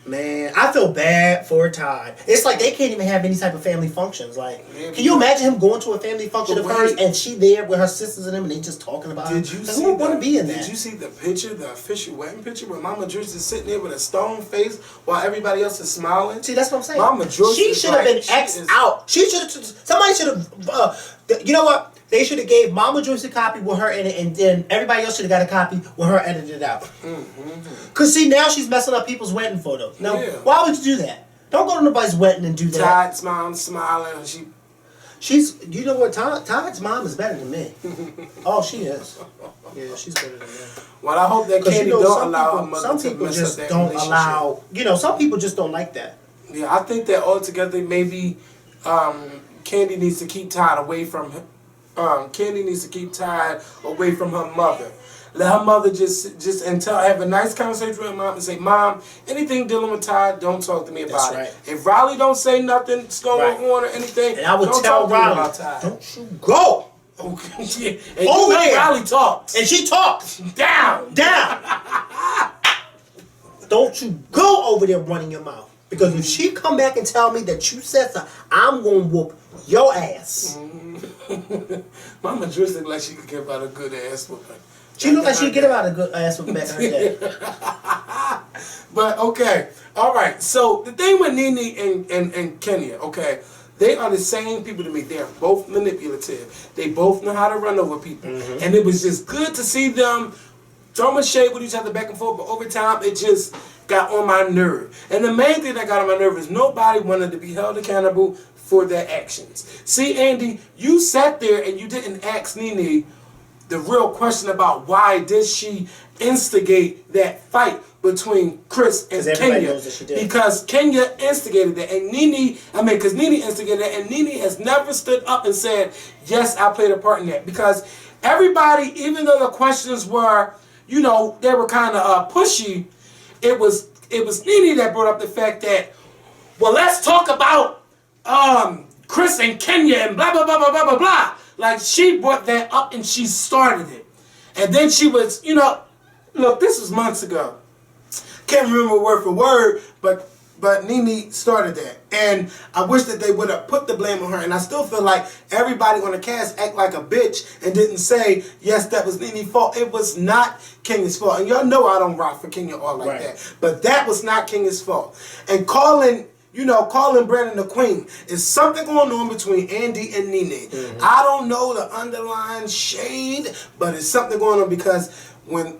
Man, I feel bad for Todd. It's like they can't even have any type of family functions. Like, can you imagine him going to a family function of hers and she there with her sisters and them and they just talking about it? Did you Like, see who would want to be in that? Did you see the picture, the official wedding picture, where Mama Joyce is sitting there with a stone face while everybody else is smiling? See, that's what I'm saying. Mama Joyce she is should have like- been she X'd is- out. Somebody should have. You know what? They should have gave Mama Joyce a copy with her in it, and then everybody else should have got a copy with her edited out. Cause see, now she's messing up people's wedding photos. Now, why would you do that? Don't go to nobody's wedding and do that. Todd's mom smiling. She's. You know what? Todd's mom is better than me. Oh, she is. Yeah, she's better than me. Well, I hope that Candy don't allow her mother some to people mess just up that don't relationship. allow. You know, some people just don't like that. Yeah, I think that altogether maybe Candy needs to keep Todd away from him. Candy needs to keep Todd away from her mother. Let her mother just have a nice conversation with her mom and say, Mom, anything dealing with Todd, don't talk to me about it. If Riley don't say nothing's going on or anything, and I would don't tell talk to me Riley, about Todd. don't you go. Okay. And Over there. Riley talks. And she talks. Down. Don't you go over there running your mouth. Because if she come back and tell me that you said something, I'm gonna whoop your ass. Mama Driss look like she could give out a good ass whooping. She look like she'd get about a good ass whooping back in her day. But okay, all right. So the thing with Nene and Kenya, okay, they are the same people to me. They're both manipulative. They both know how to run over people, and it was just good to see them throwing shade with each other back and forth. But over time, it just got on my nerve. And the main thing that got on my nerve is nobody wanted to be held accountable for their actions. See, Andy, you sat there and you didn't ask Nene the real question about why did she instigate that fight between Chris and Kenya. Knows that she did. Because Kenya instigated that, and because Nene instigated that, and Nene has never stood up and said, yes, I played a part in that. Because everybody, even though the questions were, they were kind of pushy, it was Nene that brought up the fact that, well, let's talk about Chris and Kenya and blah, blah, blah, blah, blah, blah, blah. Like, she brought that up and she started it. And then she was, look, this was months ago. Can't remember word for word, but Nene started that. And I wish that they would have put the blame on her. And I still feel like everybody on the cast act like a bitch and didn't say, yes, that was Nene's fault. It was not Kenya's fault. And y'all know I don't rock for Kenya all like that. But that was not Kenya's fault. And calling Brandon the queen is something going on between Andy and Nene. I don't know the underlying shade, but it's something going on because when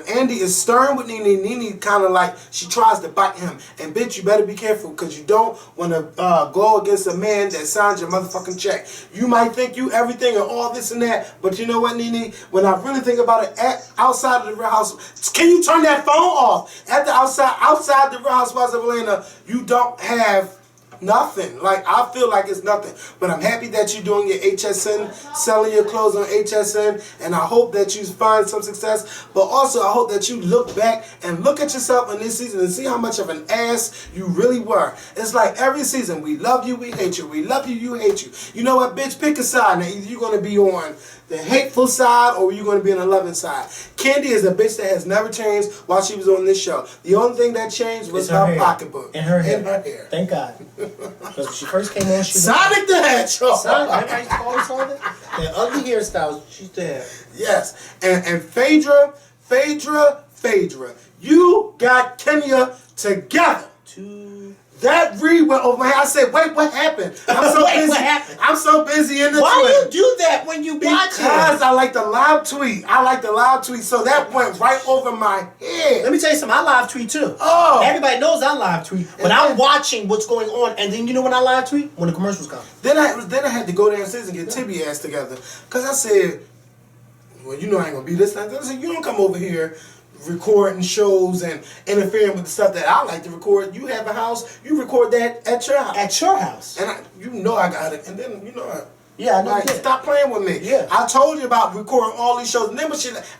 Andy is stern with Nene kind of like, she tries to bite him. And bitch, you better be careful because you don't want to go against a man that signs your motherfucking check. You might think you everything and all this and that, but you know what, Nene? When I really think about it, outside of the Real House, can you turn that phone off? At the outside the Real Housewives of Atlanta, you don't have nothing. Like, I feel like it's nothing. But I'm happy that you're doing your HSN, selling your clothes on HSN, and I hope that you find some success. But also, I hope that you look back and look at yourself in this season and see how much of an ass you really were. It's like every season, we love you, we hate you. We love you, you hate you. You know what, bitch? Pick a side. Now, either you're going to be on the hateful side or you're going to be on the loving side. Candy is a bitch that has never changed while she was on this show. The only thing that changed was her pocketbook. And her hair. Thank God. Because when she first came on, she Sonic the Hedgehog. Sonic, everybody call her Sonic? The ugly hairstyles she used to have. Yes. And Phaedra, you got Kenya together. That read went over my head. I said, wait, what happened? I'm so busy. What happened? I'm so busy in the Why do you do that when you watch it? Because I like the live tweet. So that went right over my head. Let me tell you something. I live tweet too. Oh. Everybody knows I live tweet. But I'm watching what's going on. And then you know when I live tweet? When the commercials come. Then I had to go downstairs and get Tibby ass together. Because I said, well, you know I ain't going to be this time. I said, you don't come over here recording shows and interfering with the stuff that I like to record. You have a house, you record that at your house. At your house. And I got it. And then, yeah, I know. Like, stop playing with me. Yeah. I told you about recording all these shows. And then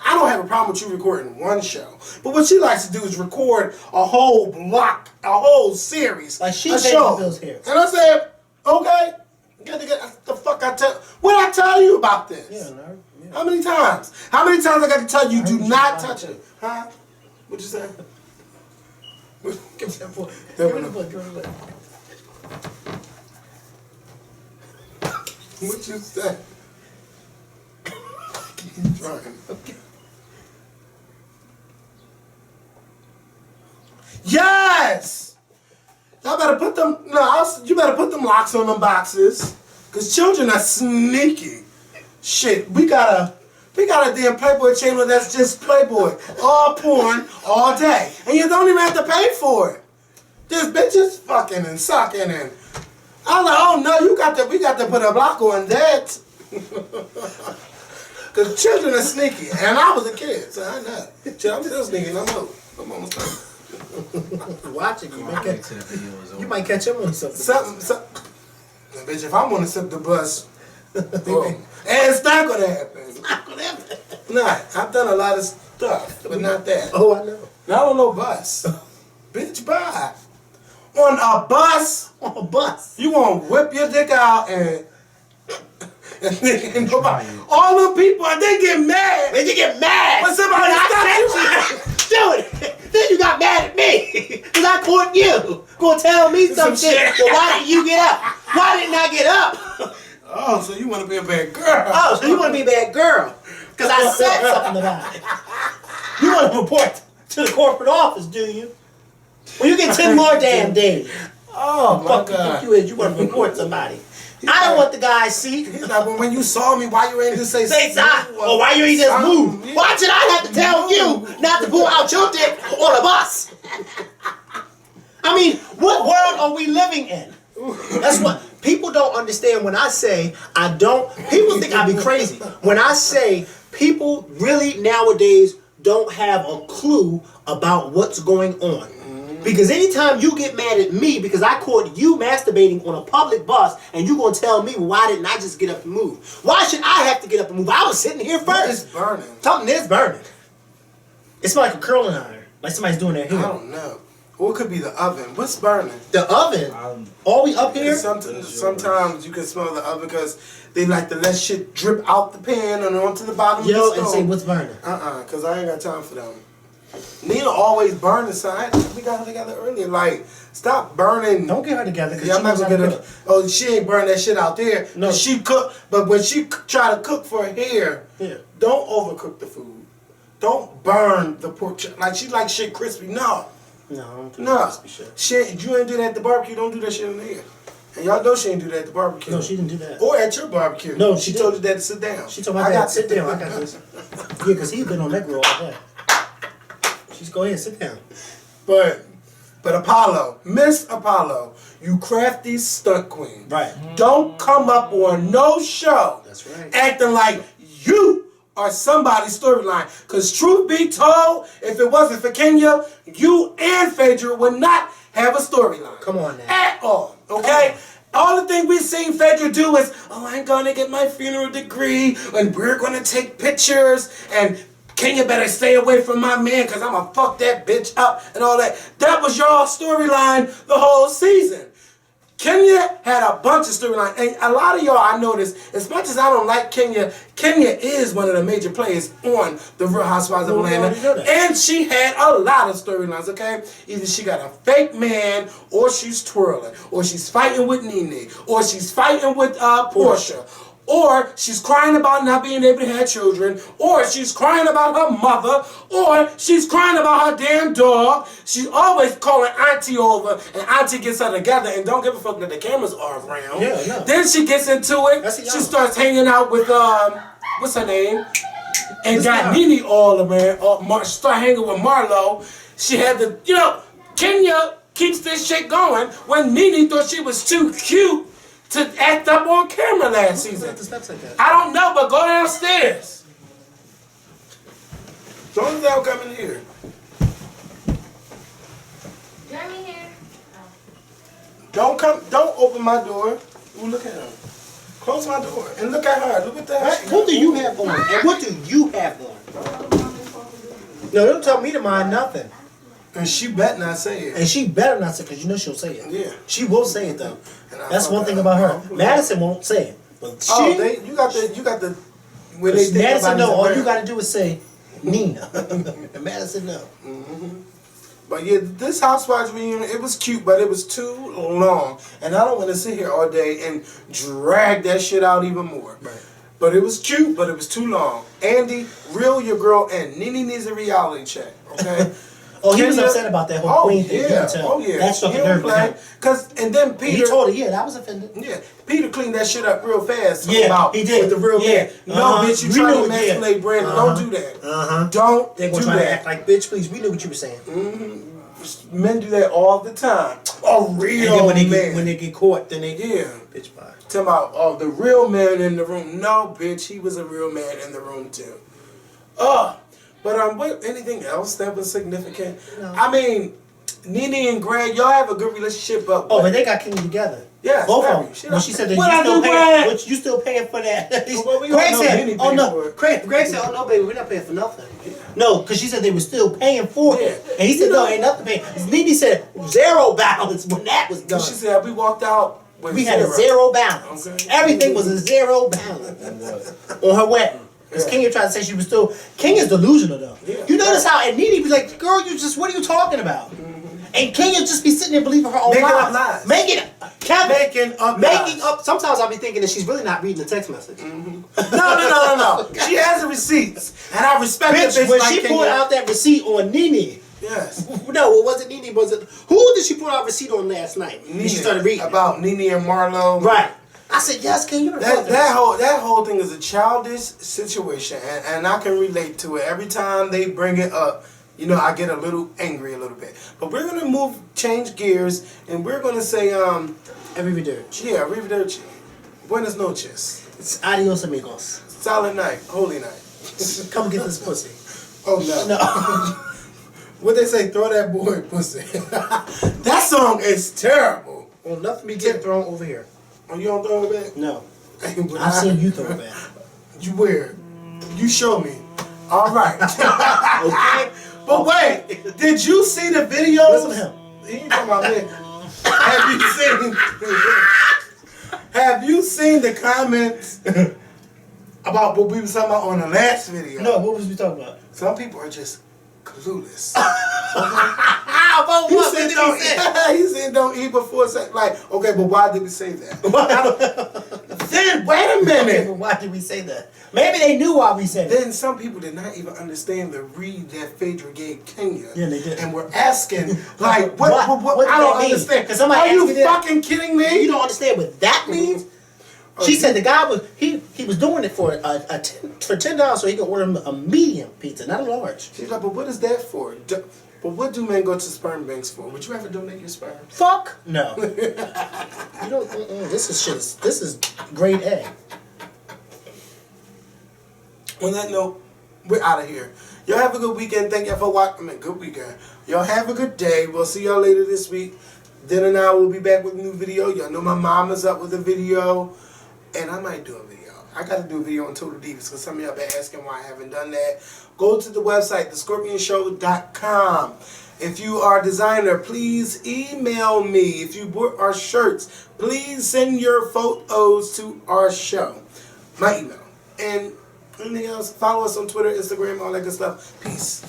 I don't have a problem with you recording one show. But what she likes to do is record a whole block, a whole series. Like she a pays show. the bills here. And I said, okay. The fuck what I tell you about this? Yeah, no. Yeah. How many times? I got to tell you, do not touch it? Huh? What you say? Give me that book. Give me the book. What you say? Keep trying. Yes! Y'all better put them, you better put them locks on them boxes. Because children are sneaky. Shit, we got a damn Playboy channel that's just Playboy. All porn, all day. And you don't even have to pay for it. This bitch is fucking and sucking and I was like, oh no, we got to put a block on that. Because children are sneaky. And I was a kid, so I know. Shit, I'm still sneaky. I'm almost done. Watching you might catch him on something. Bitch, if I'm gonna sip the bus, and it's not gonna happen. It's not gonna happen. Nah, I've done a lot of stuff, but not that. Oh, I know. Not on no bus. Bitch, bye. On a bus? On a bus. You gonna whip your dick out and nobody, all them people, and they get mad. When you get mad. When somebody stop you. Do it. Then you got mad at me. Because I caught you. gonna tell me some shit. shit. Well, why didn't you get up? Why didn't I get up? Oh, so you want to be a bad girl? Oh, so you want to be a bad girl? Because I said something about it. You want to report to the corporate office, do you? Well, you get 10 more damn days. Oh my Fuck God! you is. You want to report somebody? I don't want the guy see. He's like, well, when you saw me, why you ain't just say something? Or why you ain't just move? Why should I have to tell you not to pull out your dick on a bus? I mean, what world are we living in? That's what people don't understand when I say I don't. People think I be crazy when I say people really nowadays don't have a clue about what's going on. Because anytime you get mad at me because I caught you masturbating on a public bus and you gonna tell me, well, why didn't I just get up and move? Why should I have to get up and move? I was sitting here first. It's burning. Something is burning. It's like a curling iron. Like somebody's doing their hair. I don't know. Or it could be the oven. What's burning? The oven? Are we up here? Sometimes you can smell the oven because they like to let shit drip out the pan and onto the bottom of the stove. And say, what's burning? Because I ain't got time for them. Nina always burning, son. We got her together earlier. Like, stop burning. Don't get her together. Yeah, I'm not gonna get her. Oh, she ain't burn that shit out there. No. She cook, but when she try to cook for hair, Yeah. don't overcook the food. Don't burn the pork. Like she like shit crispy. No. No, I don't do No. crispy shit. Shit, you ain't do that at the barbecue. Don't do that shit in here. And y'all know she ain't do that at the barbecue. No, she didn't do that. Or at your barbecue. No, she she told you that to sit down. She told my dad, sit down. I got this. Yeah, because he's been on that girl all day. She's go ahead, sit down. But Apollo, Miss Apollo, you crafty stunt queen. Right. Don't come up on no show. That's right. Acting like you are somebody's storyline. Because truth be told, if it wasn't for Kenya, you and Phaedra would not have a storyline. Come on now. At all. Okay? All the thing we seen Phaedra do is, oh, I'm gonna get my funeral degree and we're gonna take pictures and Kenya better stay away from my man because I'm going to fuck that bitch up and all that. That was y'all storyline the whole season. Kenya had a bunch of storylines. And a lot of y'all, I noticed, as much as I don't like Kenya, Kenya is one of the major players on the Real Housewives of Atlanta. And she had a lot of storylines, okay? Either she got a fake man, or she's twirling, or she's fighting with Nene, or she's fighting with Portia. Or she's crying about not being able to have children, or she's crying about her mother, or she's crying about her damn dog. She's always calling Auntie over, and Auntie gets her together and don't give a fuck that the cameras are around. Yeah, no. Then she gets into it. She starts hanging out with, what's her name? And got Nene all around. Start hanging with Marlo. She had the, Kenya keeps this shit going when Nene thought she was too cute to act up on camera last season. I don't know, but go downstairs. Don't thou come in here. Join me here. Don't open my door. Ooh, look at her. Close my door and look at her. Look at that. What do you have on? And what do you have on? No, don't tell me to mind nothing. And she better not say it. And she better not say it, because you know she'll say it. Yeah. She will say it, though. That's one thing about her. Madison won't say it. But she... you got the... When they Madison, no. All you got to do is say, Nina. And Madison, no. Mm-hmm. But yeah, this Housewives reunion, it was cute, but it was too long. And I don't want to sit here all day and drag that shit out even more. Right. But it was cute, but it was too long. Andy, reel your girl in. Nene needs a reality check, okay? Oh, he was upset about that whole queen thing. Yeah. Oh, yeah. That struck a nerve with him. And then Peter... He told her, yeah, I was offended. Yeah. Peter cleaned that shit up real fast. Yeah, he did. With the real man. No, bitch, you trying to emasculate Brandon. Uh-huh. Don't do that. Uh-huh. Don't They're going to try to act like, bitch, please. We knew what you were saying. Mm-hmm. Men do that all the time. A real man. When they get caught, then they bitch, bye. Talking about, the real man in the room. No, bitch, he was a real man in the room, too. But anything else that was significant? No. I mean, Nene and Greg, y'all have a good relationship, but... but they got Kenny together. Yeah, both of them. When she said that you still paying for that. Greg said, oh no. Greg said, oh no, baby, we're not paying for nothing. Yeah. No, because she said they were still paying for it. And he said, no, ain't nothing paying. Nene said, zero balance when that was done. She said, we walked out with we had a zero balance. Okay. Everything was a zero balance on her wedding. Because Kenya tried to say she was still... Kenya's delusional, though. Yeah. You notice how... And Nene was like, girl, what are you talking about? Mm-hmm. And Kenya just be sitting there believing her own Making lies. up lies. Making up lies. Sometimes I'll be thinking that she's really not reading the text message. No. She has the receipts, and I respect the bitch When like she pulled Kenya. out that receipt on Nene. Yes. No, it wasn't Nene. Was it? Who did she pull out a receipt on last night? And she started reading about Nene and Marlo. Right. I said, yes, can you record that whole thing is a childish situation, and I can relate to it. Every time they bring it up, you know, I get a little angry a little bit. But we're gonna change gears, and we're gonna say Arrivederci. Yeah, arrivederci. Buenas noches. It's adios amigos. Silent night, holy night. Come get this pussy. Oh no. No. What they say? Throw that boy pussy. That song is terrible. Well, nothing be getting thrown over here. Oh, you don't throw it back? No. I've seen you throw it back. You weird. You show me. All right. Okay. But wait, did you see the videos? Listen to him. He ain't talking about me. Have you seen the comments about what we were talking about on the last video? No, what was we talking about? Some people are just clueless. About what? What did he say? He said don't eat before sex. Like, okay, but why did we say that? Then wait a Okay, minute. but why did we say that? Maybe they knew why we said it. Then some people did not even understand the read that Phaedra gave Kenya. Yeah, they did. And we're asking, like, what What I does don't that mean? understand. 'Cause somebody Are you asked me that. fucking kidding me? You don't understand what that means? She said the guy was he was doing it for $10 so he could order a medium pizza, not a large. She's like, but what is that for? But what do men go to sperm banks for? Would you ever donate your sperm? Fuck no. You don't. This is grade A. On that note, we're out of here. Y'all have a good weekend. Thank y'all for watching. Good weekend. Y'all have a good day. We'll see y'all later this week. Then and I will be back with a new video. Y'all know my mom is up with a video. And I might do a video. I got to do a video on Total Divas because some of y'all been asking why I haven't done that. Go to the website, thescorpionshow.com. If you are a designer, please email me. If you bought our shirts, please send your photos to our show. My email. And anything else, follow us on Twitter, Instagram, all that good stuff. Peace.